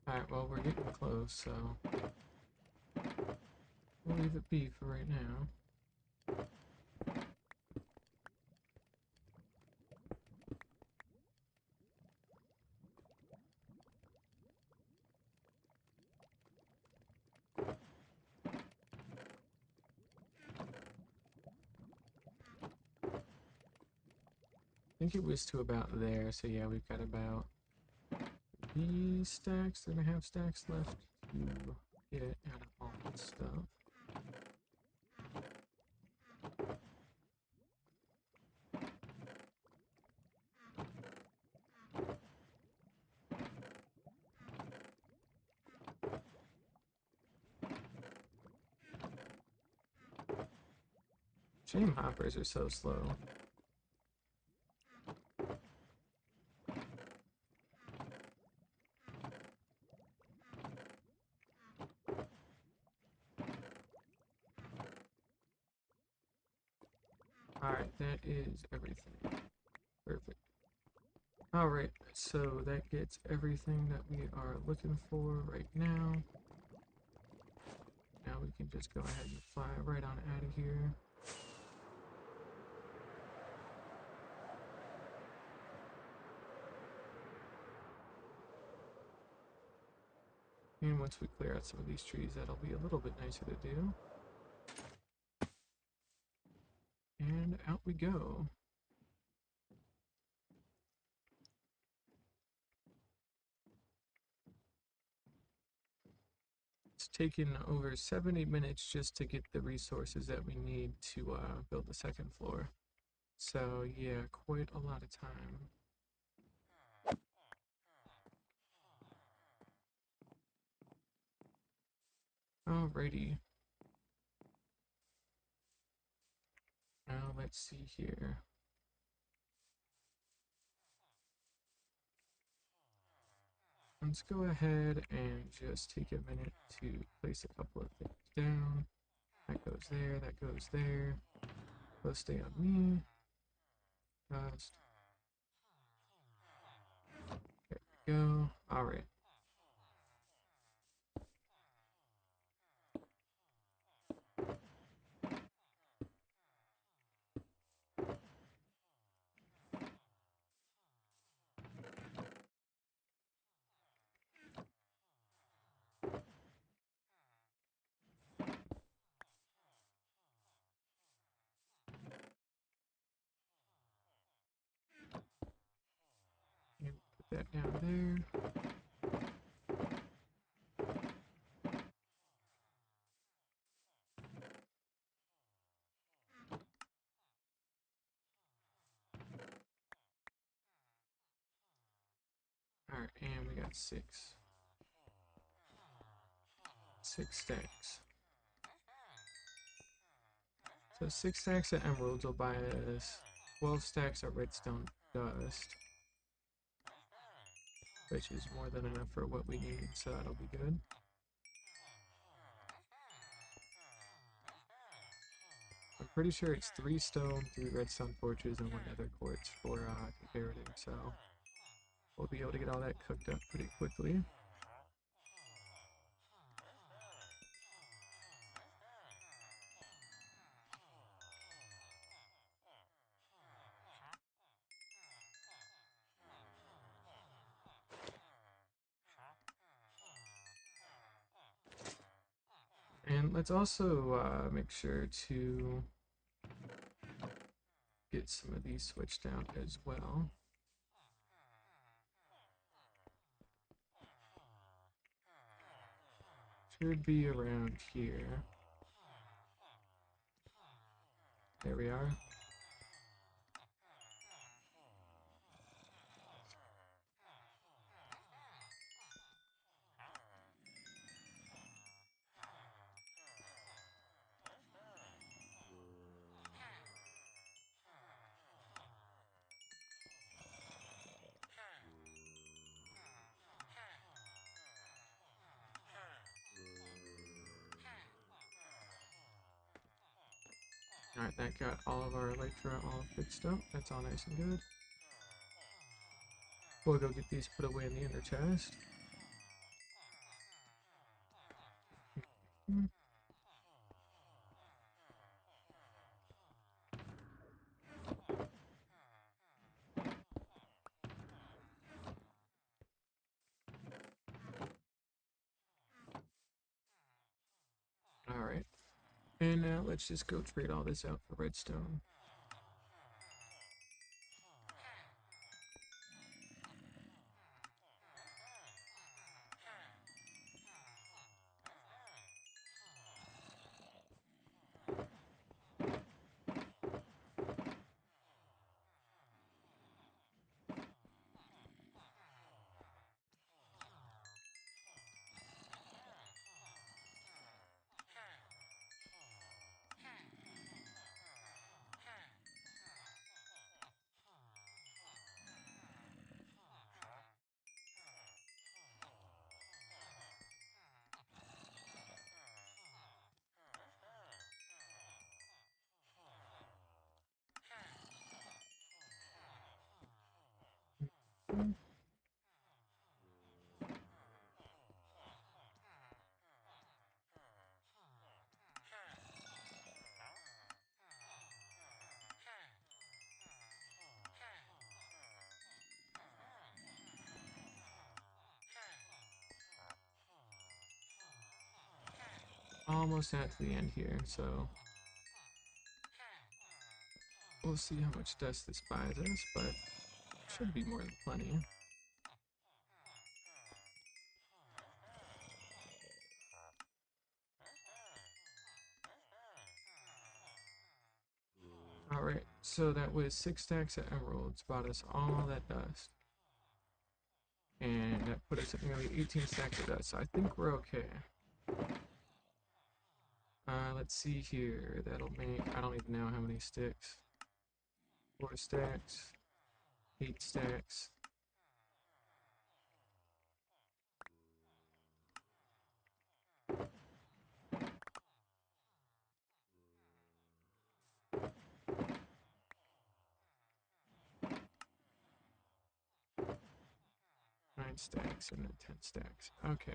Alright, well, we're getting close, so we'll leave it be for right now. I think it was to about there, so yeah, we've got about 3.5 stacks left to get out of all this stuff. Shame hoppers are so slow. Alright, that is everything. Perfect. Alright, so that gets everything that we are looking for right now. Now we can just go ahead and fly right on out of here. And once we clear out some of these trees, that'll be a little bit nicer to do. And out we go. It's taken over 70 minutes just to get the resources that we need to build the second floor. So yeah, quite a lot of time. Alrighty. Now let's see here. Let's go ahead and just take a minute to place a couple of things down. That goes there, that goes there. Those stay on me. Just there we go. Alright. And put that down there. Alright, and we got six. 6 stacks. So 6 stacks of emeralds will buy us 12 stacks of redstone dust, which is more than enough for what we need, so that'll be good. I'm pretty sure it's 3 stone, 3 redstone torches, and 1 nether quartz for comparative, so we'll be able to get all that cooked up pretty quickly. And let's also make sure to get some of these switched out as well. should be around here. There we are. Alright, that got all of our Elytra all fixed up. That's all nice and good. We'll go get these put away in the inner chest. Alright, and now let's just go trade all this out for redstone. Almost at the end here, so we'll see how much dust this buys us, but should be more than plenty. Alright, so that was 6 stacks of emeralds, bought us all that dust. And that put us at nearly 18 stacks of dust, so I think we're okay. Let's see here, that'll make, I don't even know how many sticks. 4 stacks, 8 stacks. Nine stacks and then 10 stacks. Okay.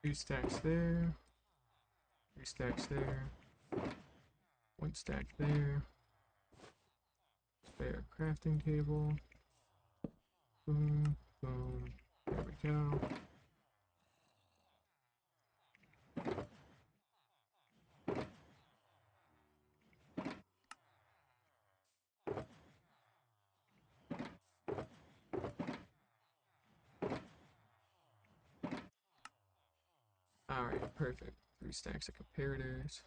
Three stacks there. 3 stacks there. 1 stack there. Spare crafting table. Boom, boom. There we go. Alright, perfect. 3 stacks of comparators.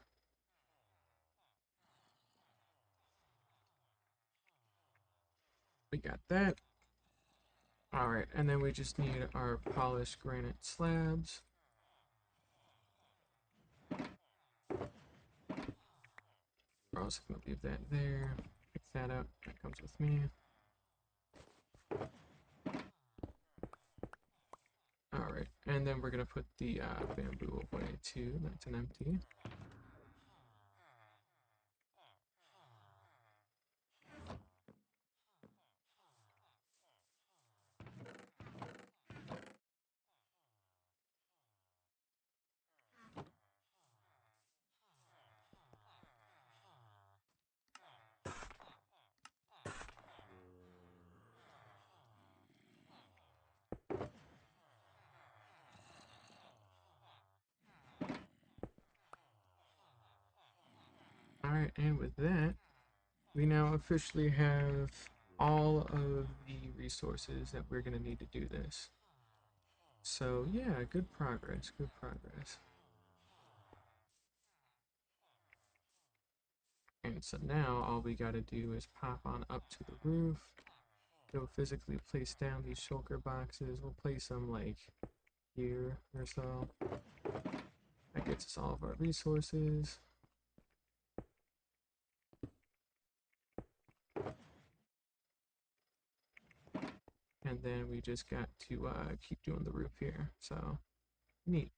We got that. Alright, and then we just need our polished granite slabs. We're also going to leave that there. Pick that up. That comes with me. Alright, and then we're going to put the bamboo away too. That's an empty. Alright, and with that, we now officially have all of the resources that we're going to need to do this. So yeah, good progress, good progress. And so now all we gotta do is pop on up to the roof, go physically place down these shulker boxes. We'll place them like here or so. That gets us all of our resources. And then we just got to keep doing the roof here. So neat.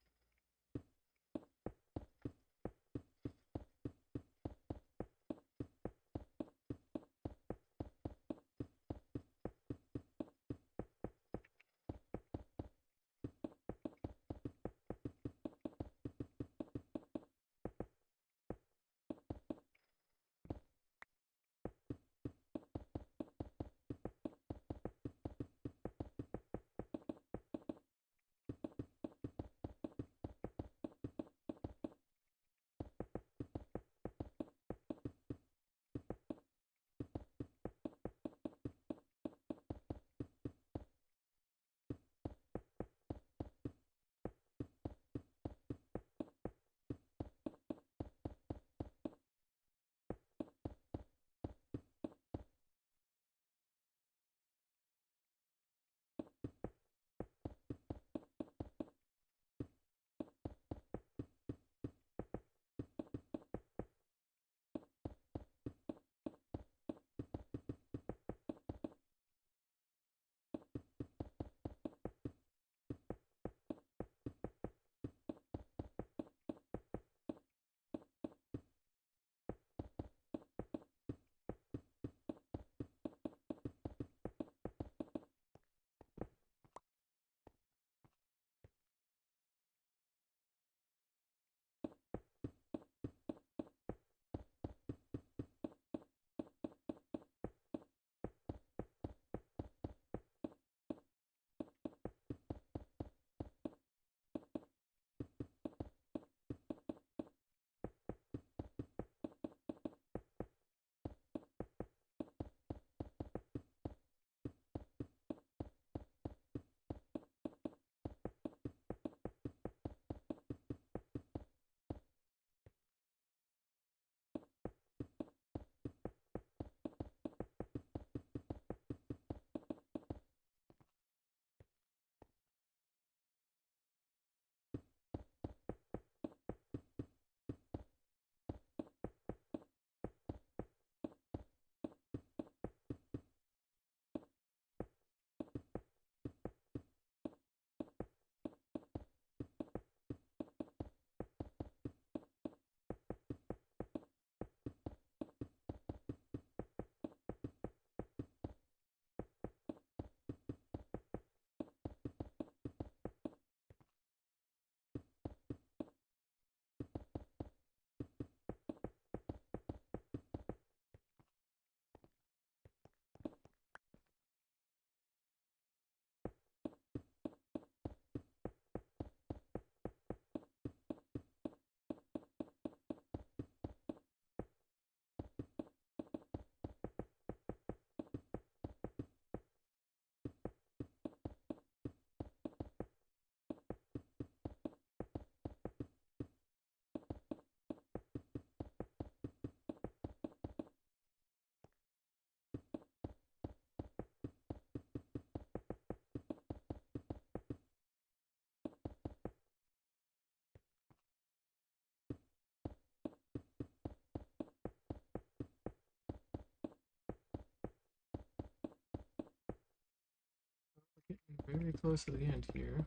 We're getting very close to the end here.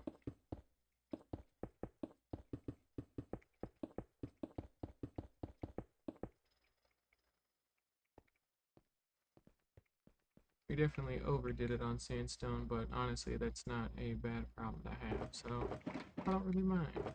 We definitely overdid it on sandstone, but honestly, that's not a bad problem to have, so I don't really mind.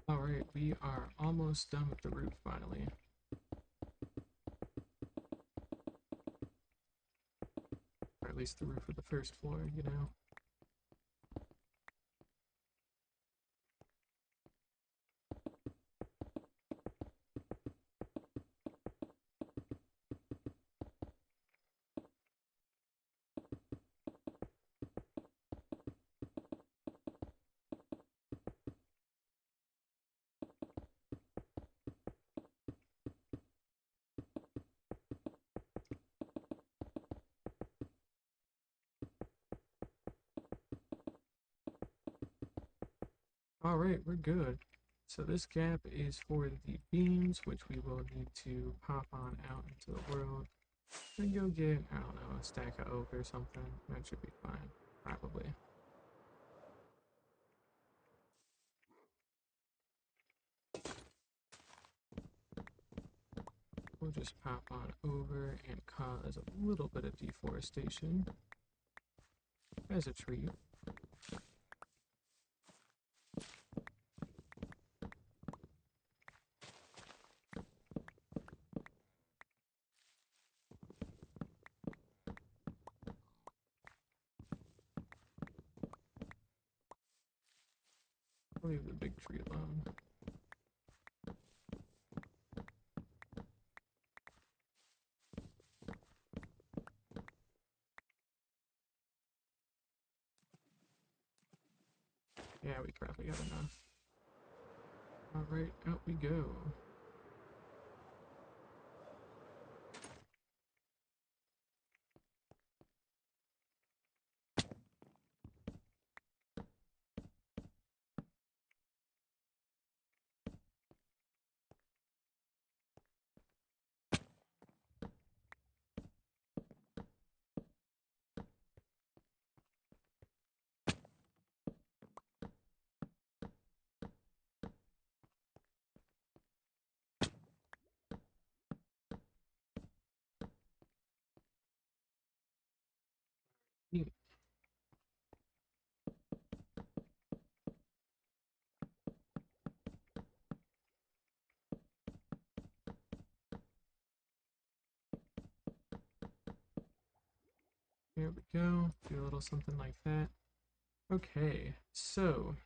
Alright, we are almost done with the roof finally. Or at least the roof of the first floor, you know. Alright, we're good. So this gap is for the beams, which we will need to pop on out into the world. Then go get, I don't know, a stack of oak or something. That should be fine, probably. We'll just pop on over and cause a little bit of deforestation as a treat. I'll leave the big tree alone. Yeah, we probably got enough. Alright, out we go. Neat. There we go. Do a little something like that. Okay, so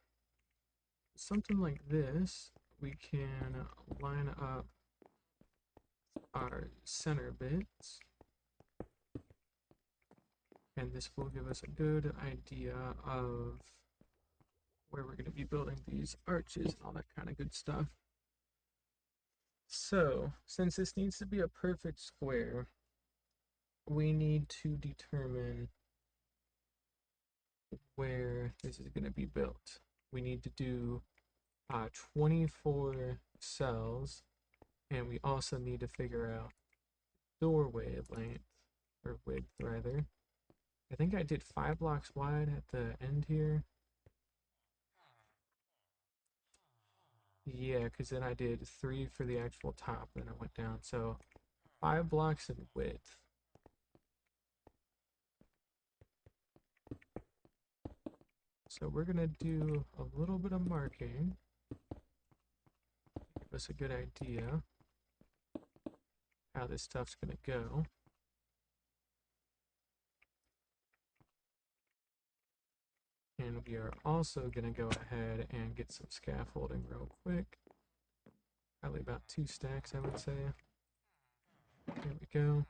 something like this, we can line up our center bits, and this will give us a good idea of where we're going to be building these arches and all that kind of good stuff. So, since this needs to be a perfect square, we need to determine where this is going to be built. We need to do 24 cells, and we also need to figure out doorway length, or width rather. I think I did 5 blocks wide at the end here. Yeah, because then I did 3 for the actual top, then I went down. So 5 blocks in width. So we're gonna do a little bit of marking, give us a good idea how this stuff's gonna go. And we are also gonna go ahead and get some scaffolding real quick. Probably about 2 stacks, I would say. There we go.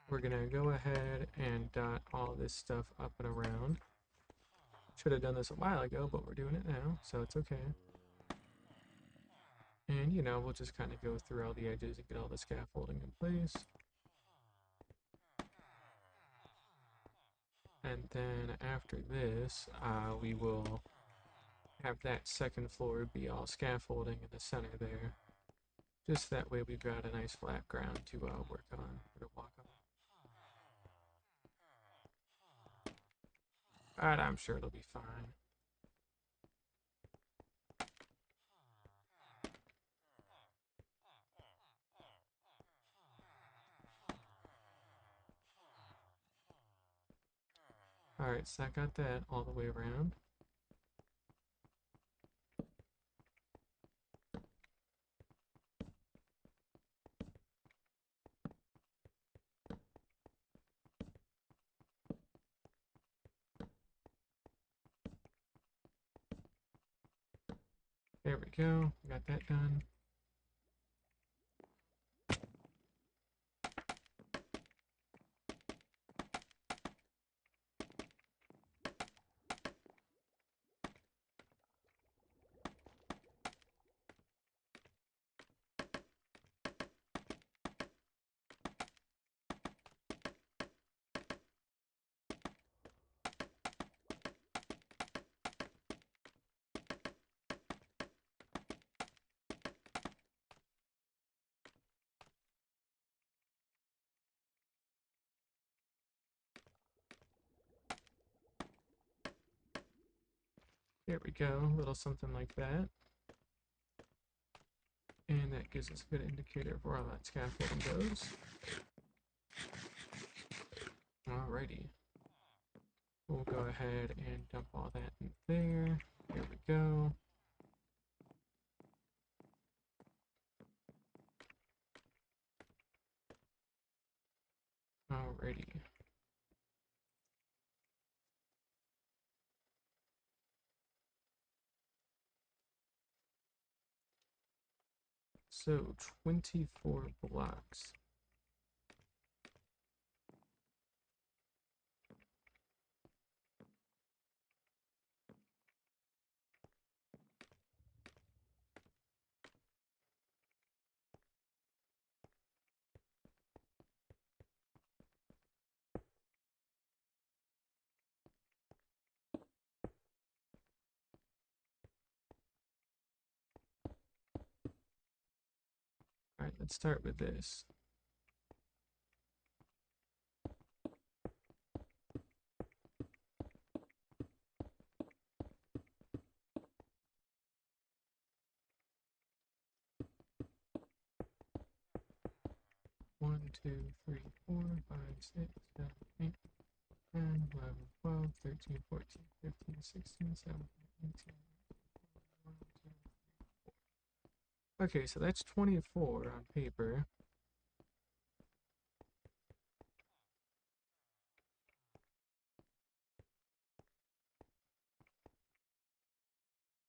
We're gonna go ahead and dot all this stuff up and around. Should have done this a while ago, but we're doing it now, so it's okay. And, you know, we'll just kind of go through all the edges and get all the scaffolding in place. And then after this, we will have that second floor be all scaffolding in the center there. Just that way we've got a nice flat ground to work on, or to walk on. But I'm sure it'll be fine. Alright, so I got that all the way around. There we go. Got that done. There we go. A little something like that. And that gives us a good indicator of where all that scaffolding goes. Alrighty. We'll go ahead and dump all that in there. There we go. Alrighty. So 24 blocks. Alright, let's start with this. One, two, three, 4, 5, 6, 7, 8, 10, 11, 12, 13, 14, 15, 16, 17, 18. 1, 2. Okay, so that's 24 on paper.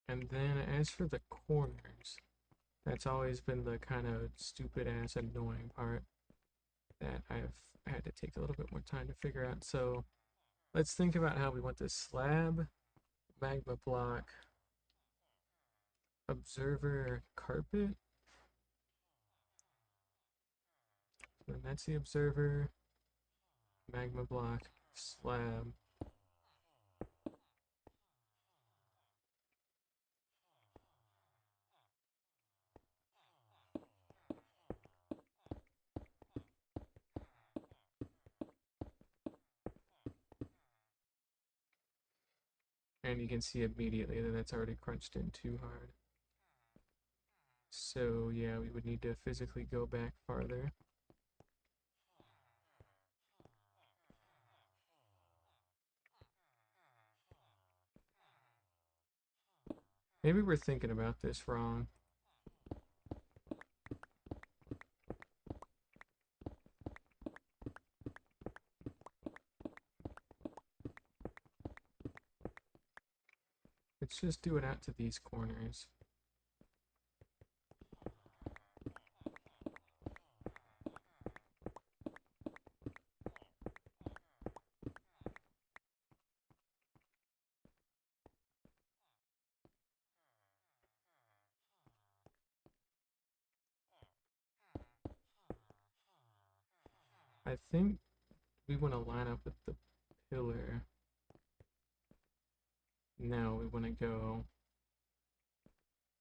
And then as for the corners, that's always been the kind of stupid ass annoying part that I've had to take a little bit more time to figure out. So let's think about how we want this slab, magma block, observer, carpet. So then that's the observer, magma block, slab. And you can see immediately that that's already crunched in too hard. So yeah, we would need to physically go back farther. Maybe we're thinking about this wrong. Let's just do it out to these corners. I think we want to line up with the pillar. Now we want to go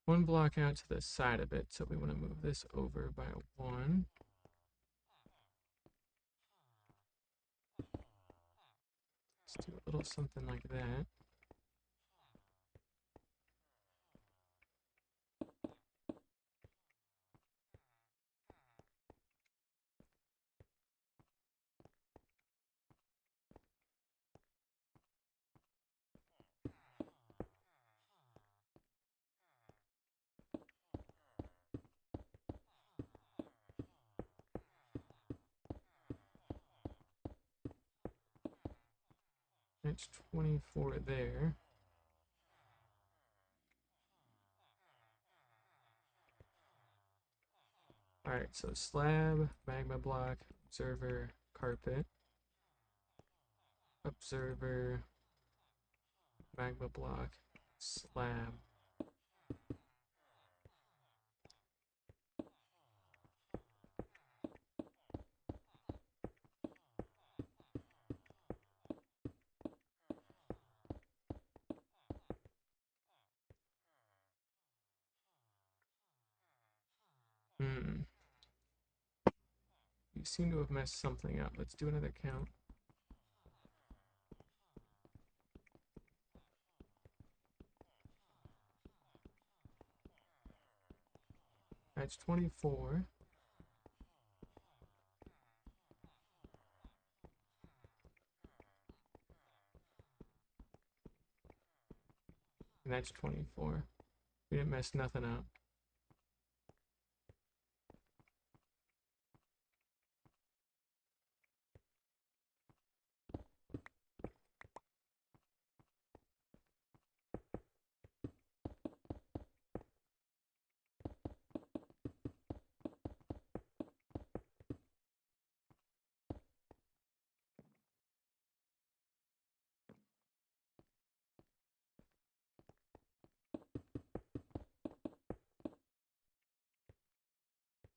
one block out to the side of it, so we want to move this over by 1. Let's do a little something like that. That's 24 there. Alright, so slab, magma block, observer, carpet, observer, magma block, slab. Hmm. You seem to have messed something up. Let's do another count. That's 24. And that's 24. We didn't mess nothing up.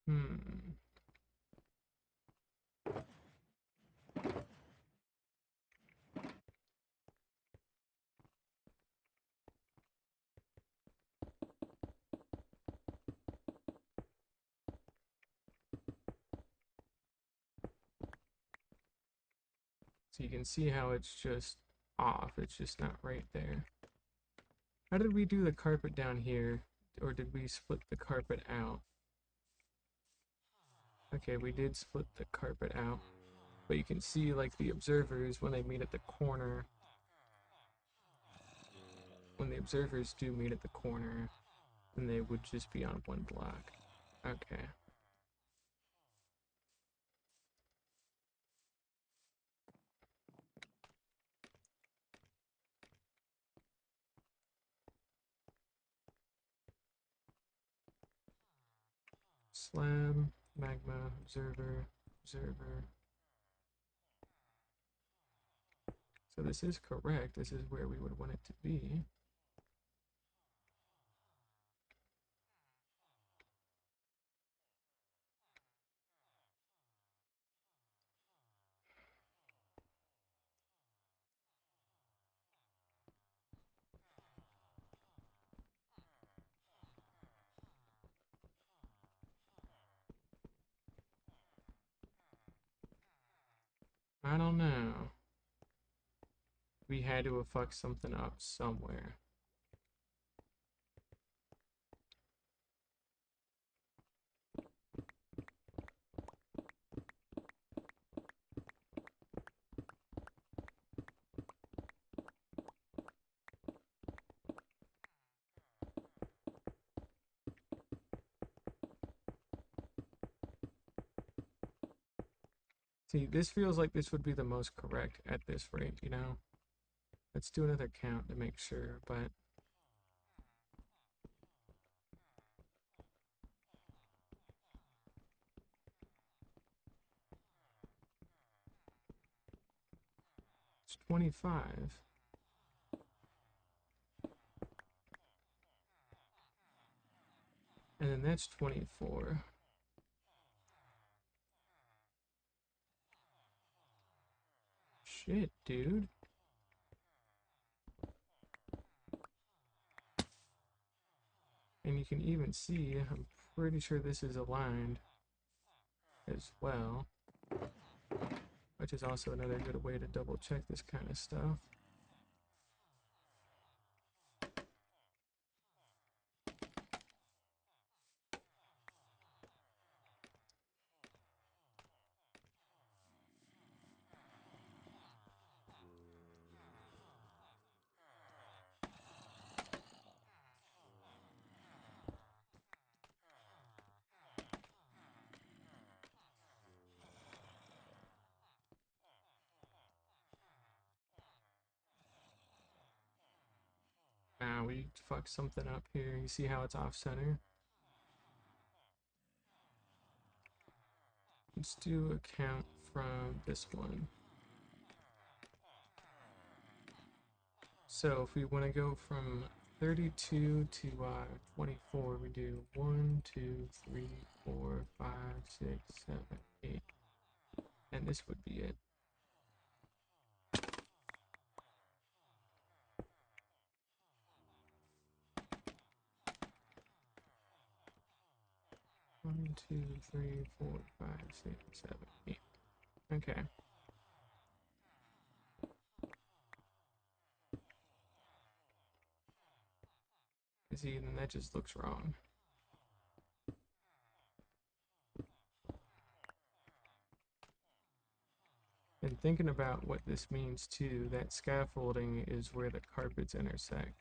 Hmm. So you can see how it's just off. It's just not right there. How did we do the carpet down here? Or did we split the carpet out? Okay, we did split the carpet out. But you can see like the observers when they meet at the corner. When the observers do meet at the corner, then they would just be on one block. Okay. Slab, magma, observer, observer. So this is correct. This is where we would want it to be. I don't know. We had to have fucked something up somewhere. See, this feels like this would be the most correct at this rate, you know? Let's do another count to make sure, but it's 25. And then that's 24. Shit, dude. And you can even see, I'm pretty sure this is aligned as well, which is also another good way to double check this kind of stuff. Now we fucked something up here. You see how it's off center? Let's do a count from this one. So if we want to go from 32 to 24, we do 1, 2, 3, 4, 5, 6, 7, 8, and this would be it. 1, 2, 3, 4, 5, 6, 7, 8. Okay. See, then that just looks wrong. And thinking about what this means too, that scaffolding is where the carpets intersect.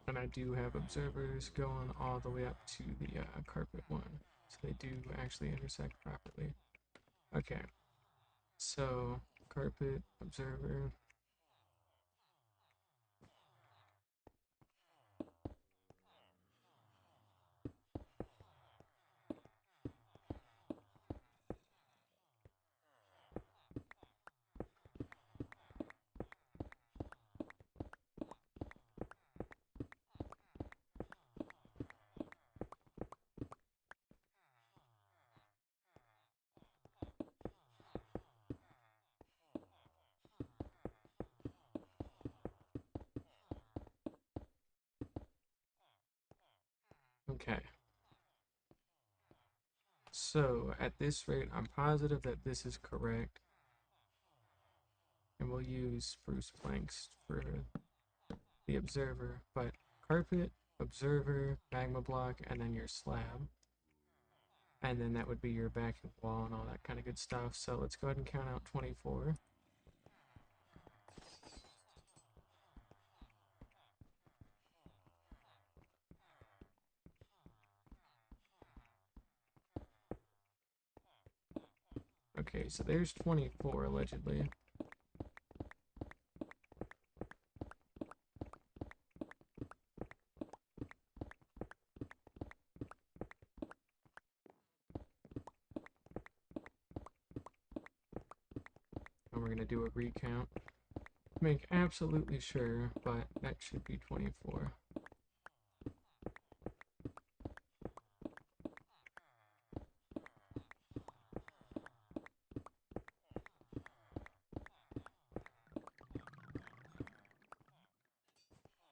And I do have observers going all the way up to the carpet one, so they do actually intersect properly. Okay, so carpet, observer. Okay, so at this rate, I'm positive that this is correct, and we'll use spruce planks for the observer, but carpet, observer, magma block, and then your slab. And then that would be your backing wall and all that kind of good stuff. So let's go ahead and count out 24. Okay, so there's 24 allegedly. And we're going to do a recount. Make absolutely sure, but that should be 24.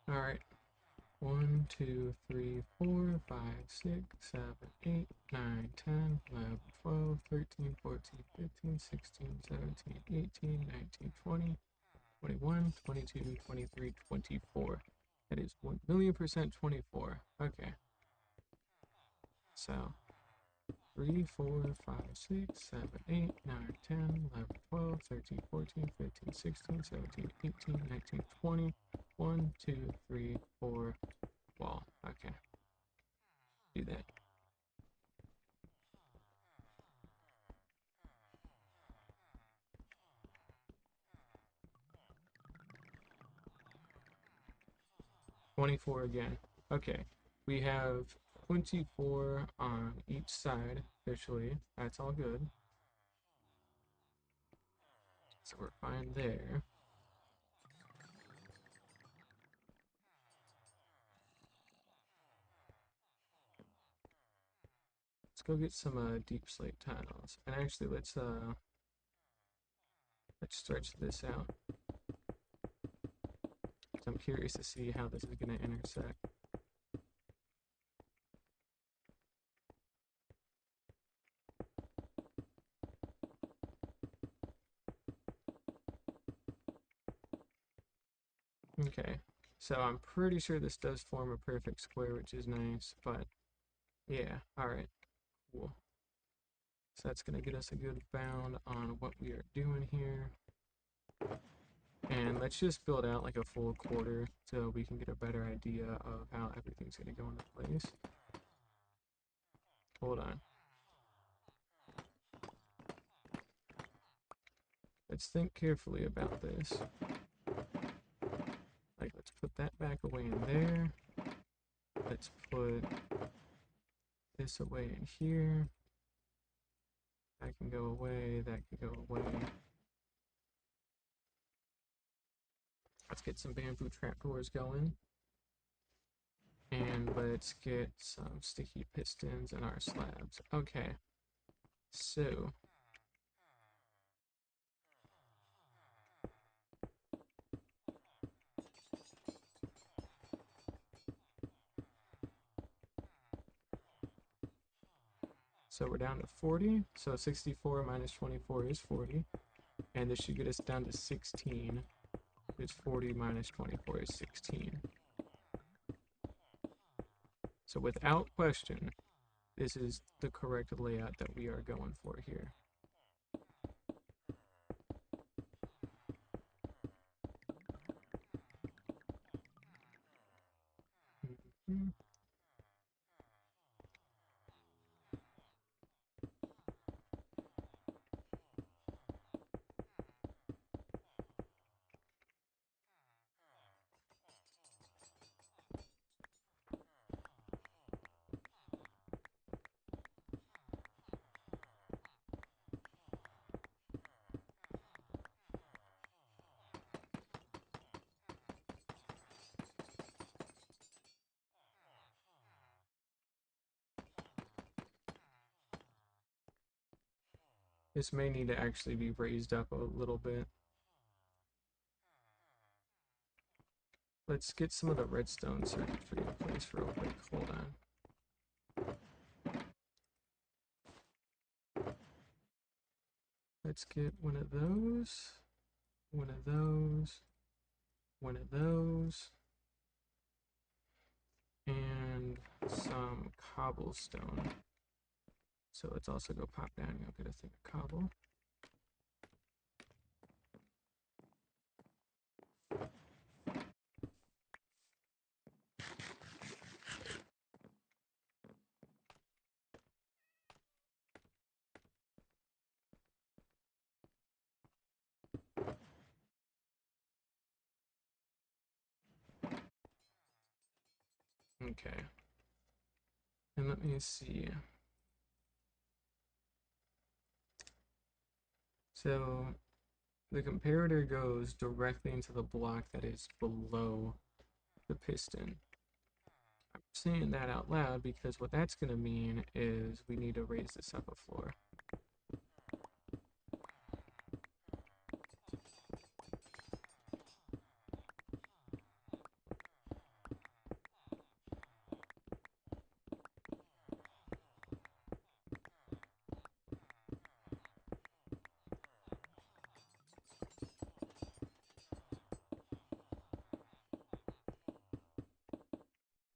Alright. 1, 2, 3, 4, 5, 6, 7, 8, 9, 10, 11, 12, 13, 14, 15, 16, 17, 18, 19, 20, 21, 22, 23, 24. That is 1,000,000% 24. Okay. So 3, 4, 5, 6, 7, 8, 9, 10, 11, 12, 13, 14, 15, 16, 17, 18, 19, 20. 1, 2, 3, 4. Wall. Okay. Do that. $24 again. Okay. We have 24 on each side officially. That's all good. So we're fine there. Let's go get some deep slate tiles. And actually, let's Let's stretch this out. So I'm curious to see how this is going to intersect. Okay, so I'm pretty sure this does form a perfect square, which is nice, but yeah, alright, cool. So that's going to get us a good bound on what we are doing here. And let's just build out like a full quarter so we can get a better idea of how everything's going to go into place. Hold on. Let's think carefully about this. Like, let's put that back away in there. Let's put this away in here. That can go away, that can go away. Let's get some bamboo trapdoors going. And let's get some sticky pistons in our slabs. Okay, so we're down to 40. So 64 minus 24 is 40. And this should get us down to 16. It's 40 minus 24 is 16. So without question, this is the correct layout that we are going for here. Mm-hmm. This may need to actually be raised up a little bit. Let's get some of the redstone circuitry in place real quick. Hold on. Let's get one of those, one of those, one of those, and some cobblestone. So let's also go pop down and go get a thing of cobble. Okay. And let me see. So the comparator goes directly into the block that is below the piston. I'm saying that out loud because what that's going to mean is we need to raise this up a floor.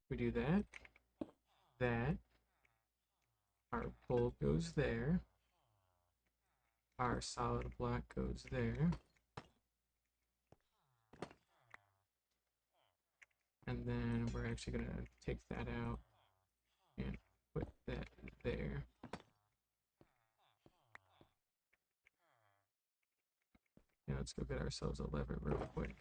We do that, that, our bulb goes there, our solid block goes there, and then we're actually going to take that out and put that there. Yeah, let's go get ourselves a lever real quick.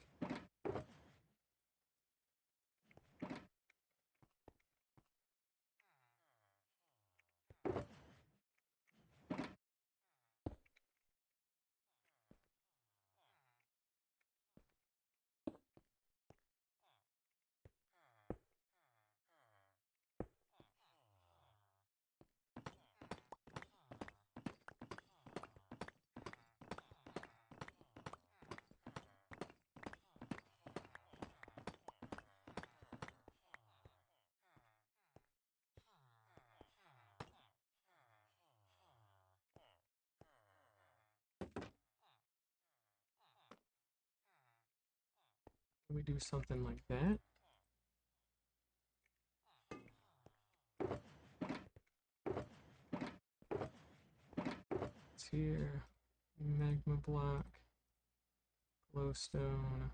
We do something like that. It's here. Magma block, glowstone,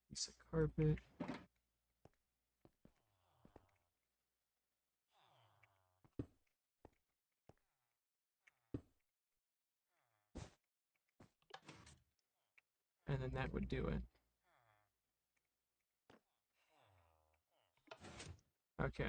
piece of carpet. And then that would do it. Okay.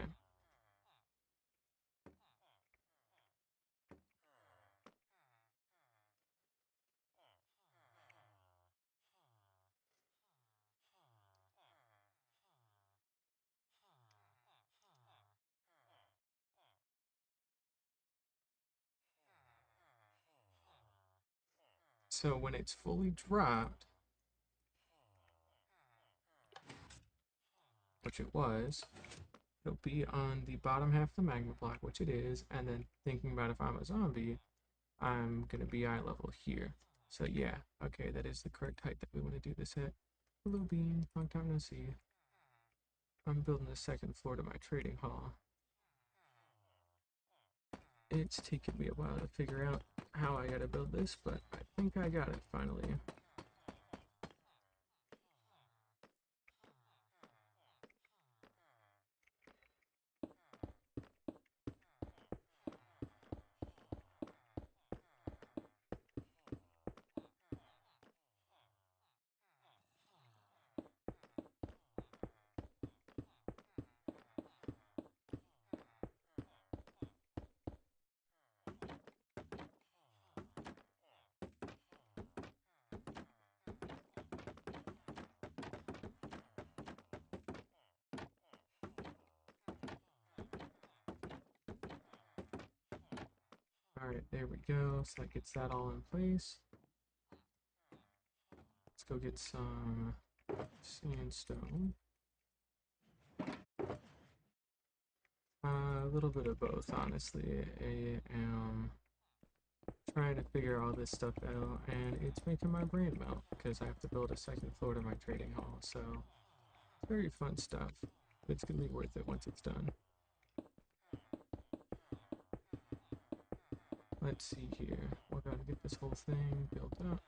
So when it's fully dropped, which it was, it'll be on the bottom half of the magma block, which it is, and then thinking about if I'm a zombie, I'm gonna be eye level here. So yeah, okay, that is the correct height that we want to do this at. Hello Bean, long time no see. I'm building the second floor to my trading hall. It's taken me a while to figure out how I gotta build this, but I think I got it finally. Alright, there we go. So that gets that all in place. Let's go get some sandstone. A little bit of both, honestly. I am trying to figure all this stuff out, and it's making my brain melt because I have to build a second floor to my trading hall. So it's very fun stuff. It's gonna be worth it once it's done. Let's see here. We're gonna get this whole thing built up.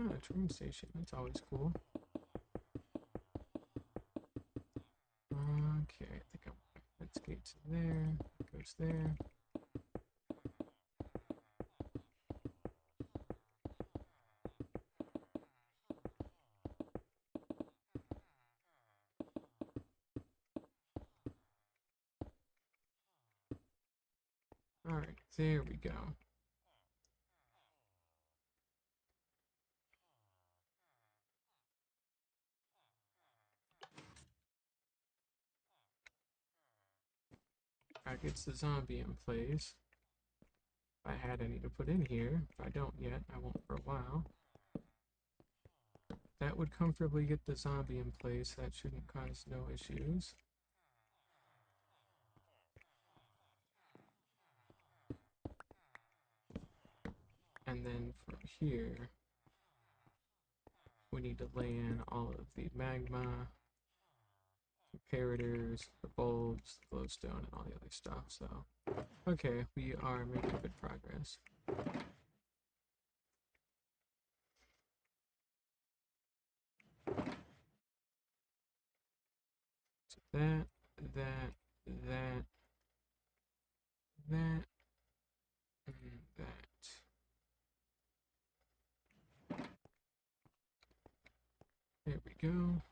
Ah, train station. That's always cool. Okay, I think let's get to there. Goes there. Alright, there we go. That gets the zombie in place. If I had any to put in here, if I don't yet, I won't for a while. That would comfortably get the zombie in place. That shouldn't cause no issues. And then from here, we need to lay in all of the magma, comparators, the bulbs, the glowstone, and all the other stuff. So, okay, we are making good progress. So that, that, that, that, and that. There we go.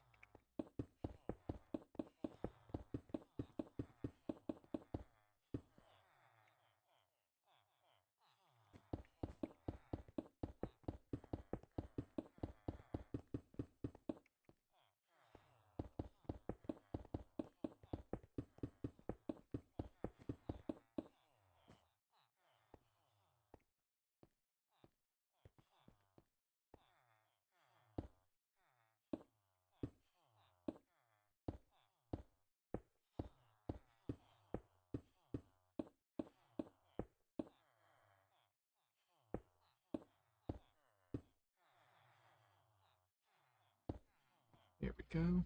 go.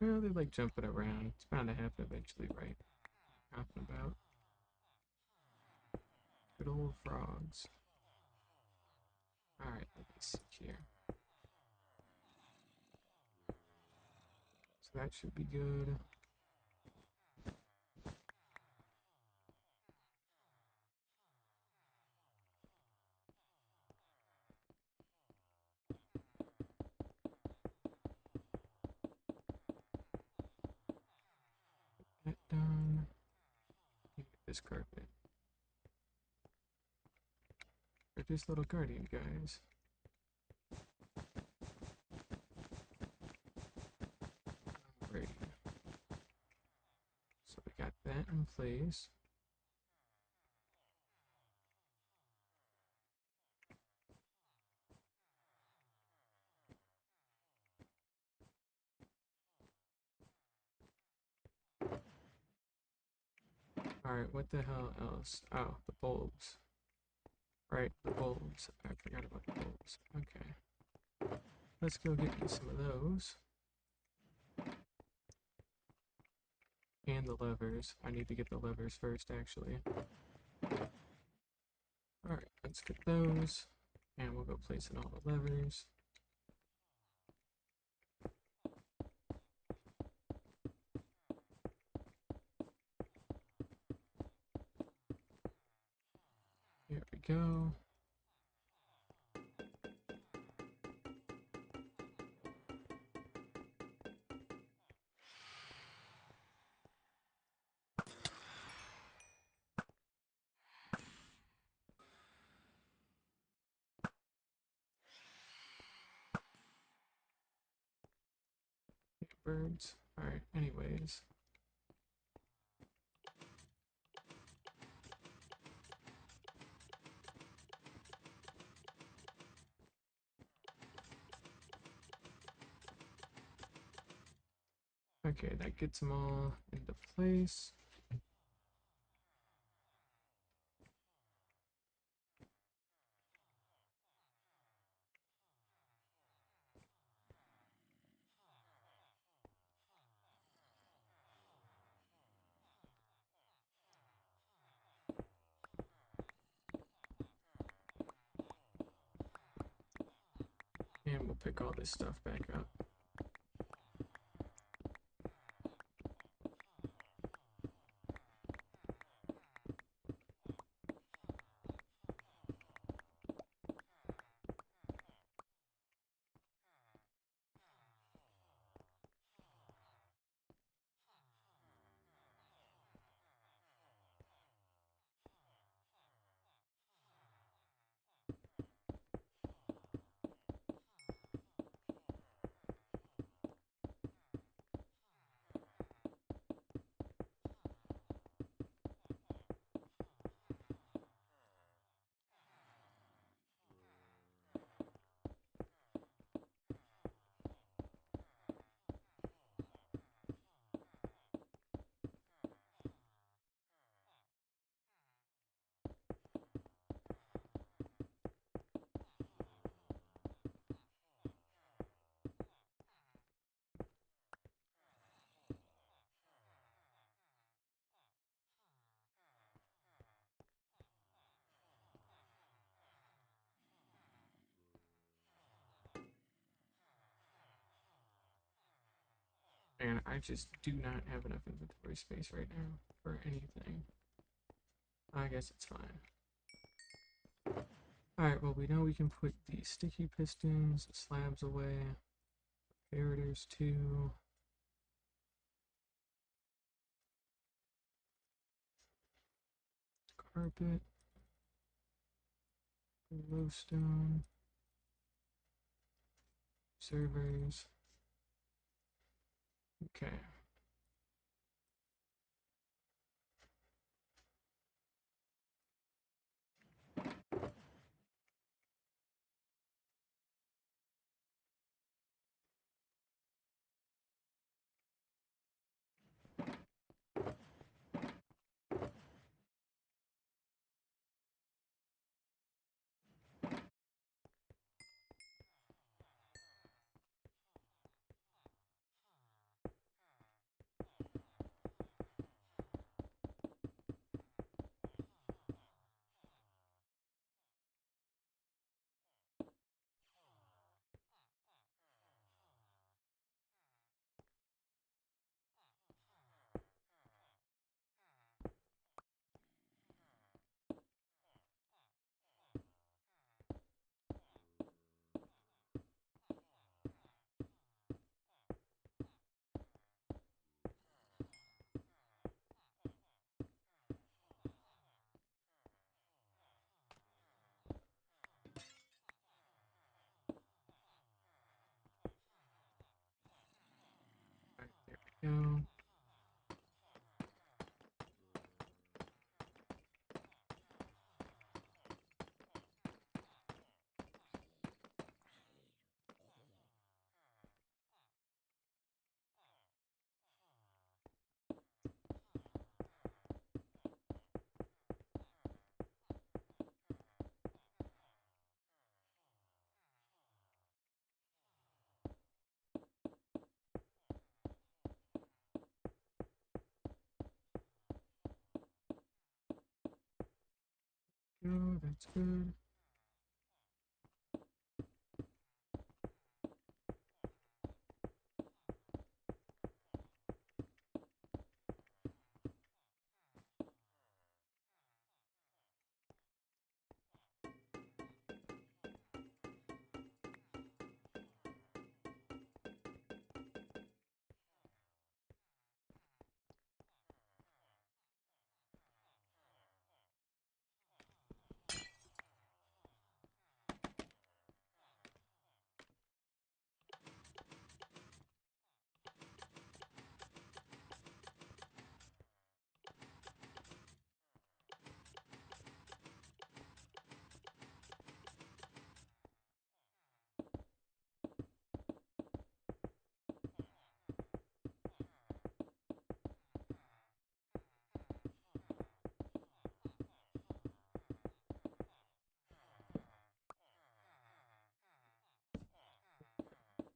Well, they like jumping around. It's bound to happen eventually, right? Talking about good old frogs. Alright, let me see here. So that should be good. That done. Get this carpet. They're just little guardian guys. Alrighty. So we got that in place. Alright, what the hell else? Oh, the bulbs. Right, the bulbs. I forgot about the bulbs. Okay. Let's go get me some of those. And the levers. I need to get the levers first, actually. Alright, let's get those. And we'll go place in all the levers. Here we go. Birds. Alright, anyways. Okay, that gets them all into place. And we'll pick all this stuff back up. And I just do not have enough inventory space right now for anything. I guess it's fine. Alright, well, we know we can put the sticky pistons, slabs away, aerators too. Carpet, glowstone, servers. Okay. go. Go, that's good.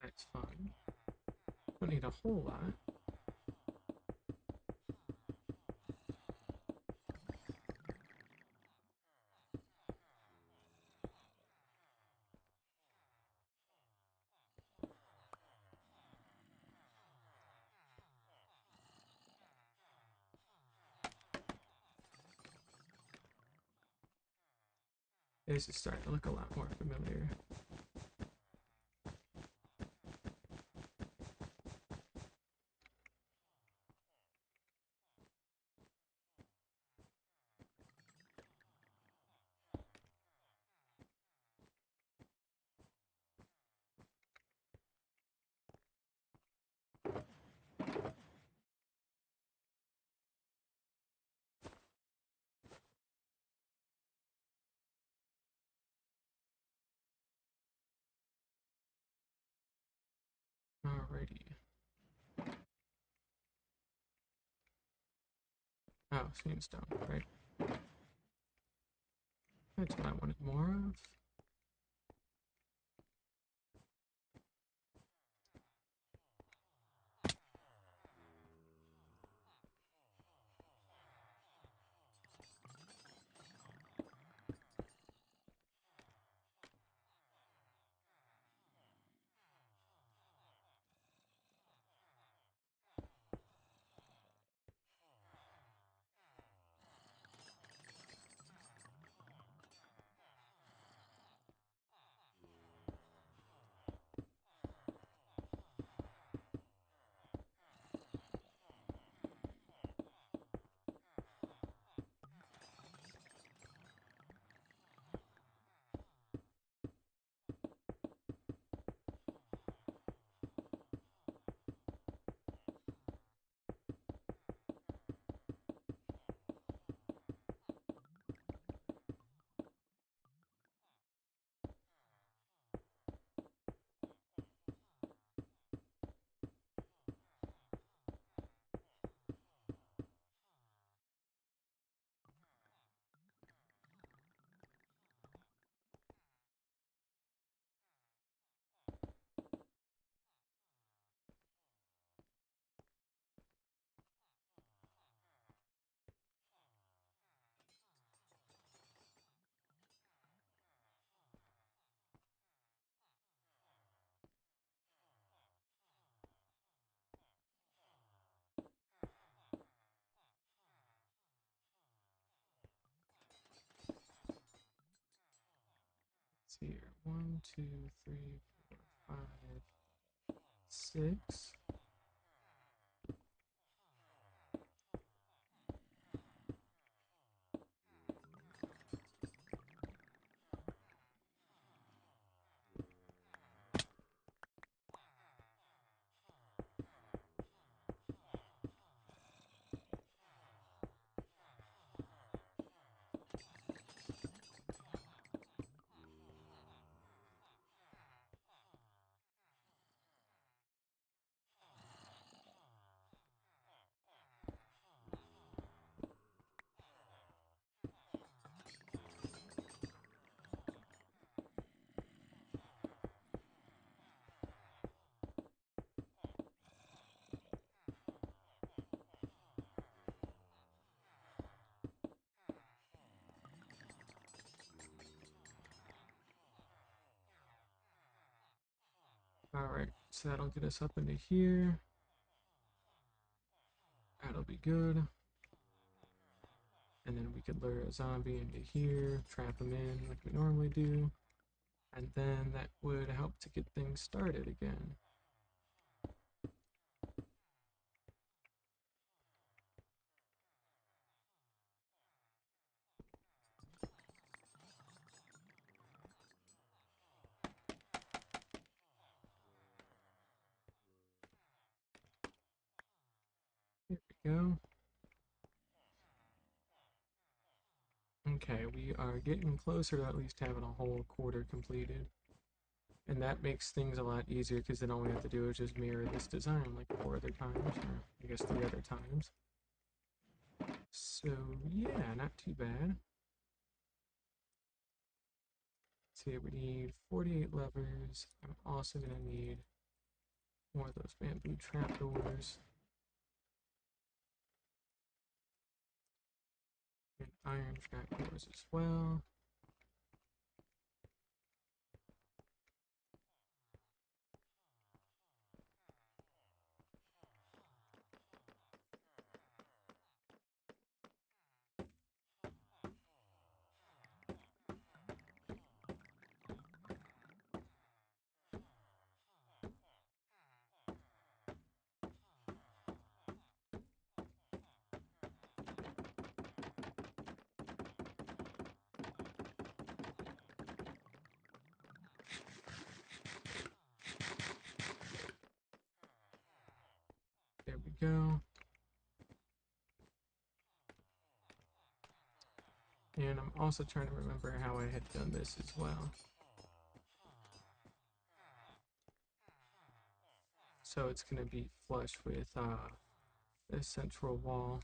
That's fine. Don't need a whole lot. This is starting to look a lot more familiar. Alrighty. Oh, sandstone, right. That's what I wanted more of. Let's see here. 1, 2, 3, 4, 5, 6. Alright, so that'll get us up into here. That'll be good. And then we could lure a zombie into here, trap him in like we normally do. And then that would help to get things started again. There we go. Okay, we are getting closer to at least having a whole quarter completed. And that makes things a lot easier because then all we have to do is just mirror this design like 4 other times, or I guess 3 other times. So yeah, not too bad. See, we need 48 levers. I'm also gonna need more of those bamboo trapdoors. And iron trapdoors as well. There we go. And I'm also trying to remember how I had done this as well. So it's going to be flush with the central wall.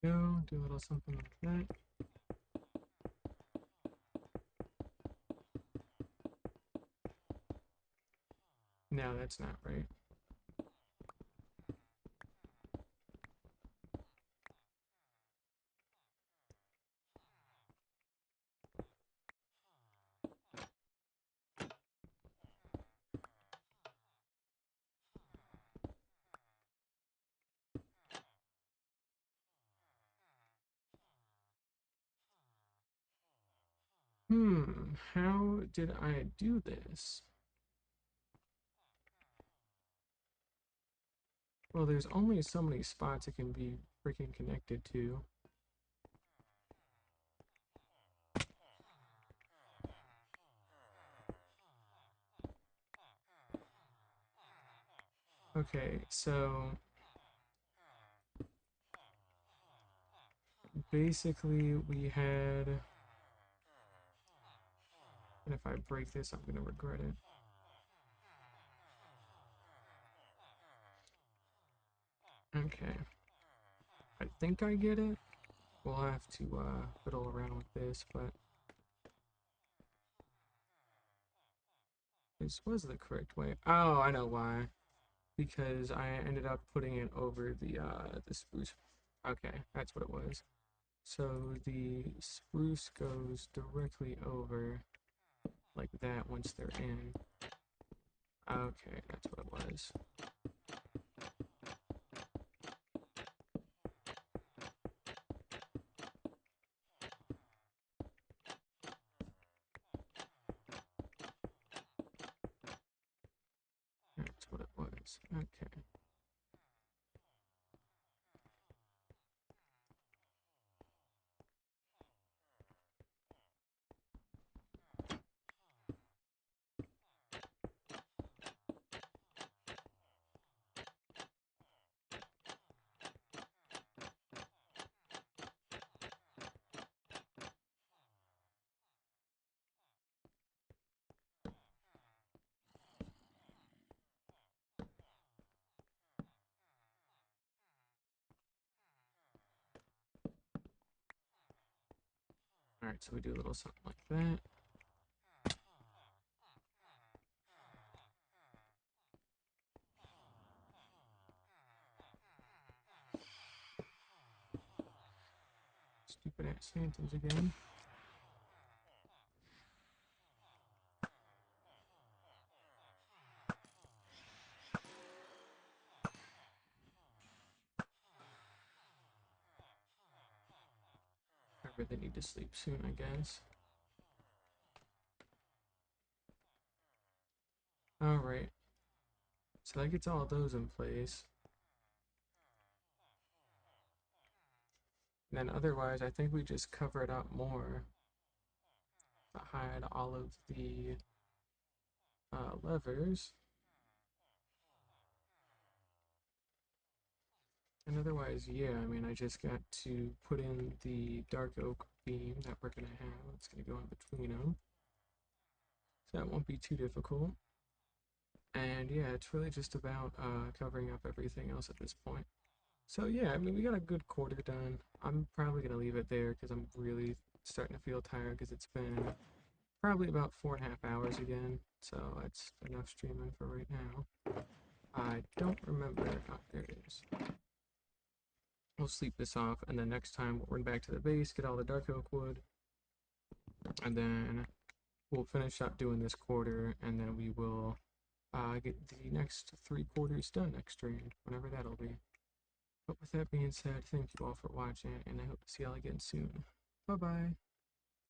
Go, do a little something like that. No, that's not right. How did I do this? Well, there's only so many spots it can be freaking connected to. Okay, so basically we had, and if I break this, I'm gonna regret it. Okay, I think I get it. We'll have to fiddle around with this, but this was the correct way. Oh, I know why. Because I ended up putting it over the spruce. Okay, that's what it was. So the spruce goes directly over like that once they're in. Okay, that's what it was. That's what it was. Okay. Alright, so we do a little something like that. Stupid ass phantoms again. I really need to sleep soon, I guess. Alright, so that gets all those in place. And then otherwise, I think we just cover it up more. Hide all of the levers. And otherwise, yeah, I mean, I just got to put in the dark oak beam that we're going to have. It's going to go in between them. So that won't be too difficult. And yeah, it's really just about covering up everything else at this point. So yeah, I mean, we got a good quarter done. I'm probably going to leave it there because I'm really starting to feel tired because it's been probably about 4.5 hours again. So that's enough streaming for right now. I don't remember. Oh, there it is. We'll sleep this off, and then next time we'll run back to the base, get all the dark oak wood, and then we'll finish up doing this quarter, and then we will get the next 3 quarters done next stream, whenever that'll be. But with that being said, thank you all for watching, and I hope to see y'all again soon. Bye bye.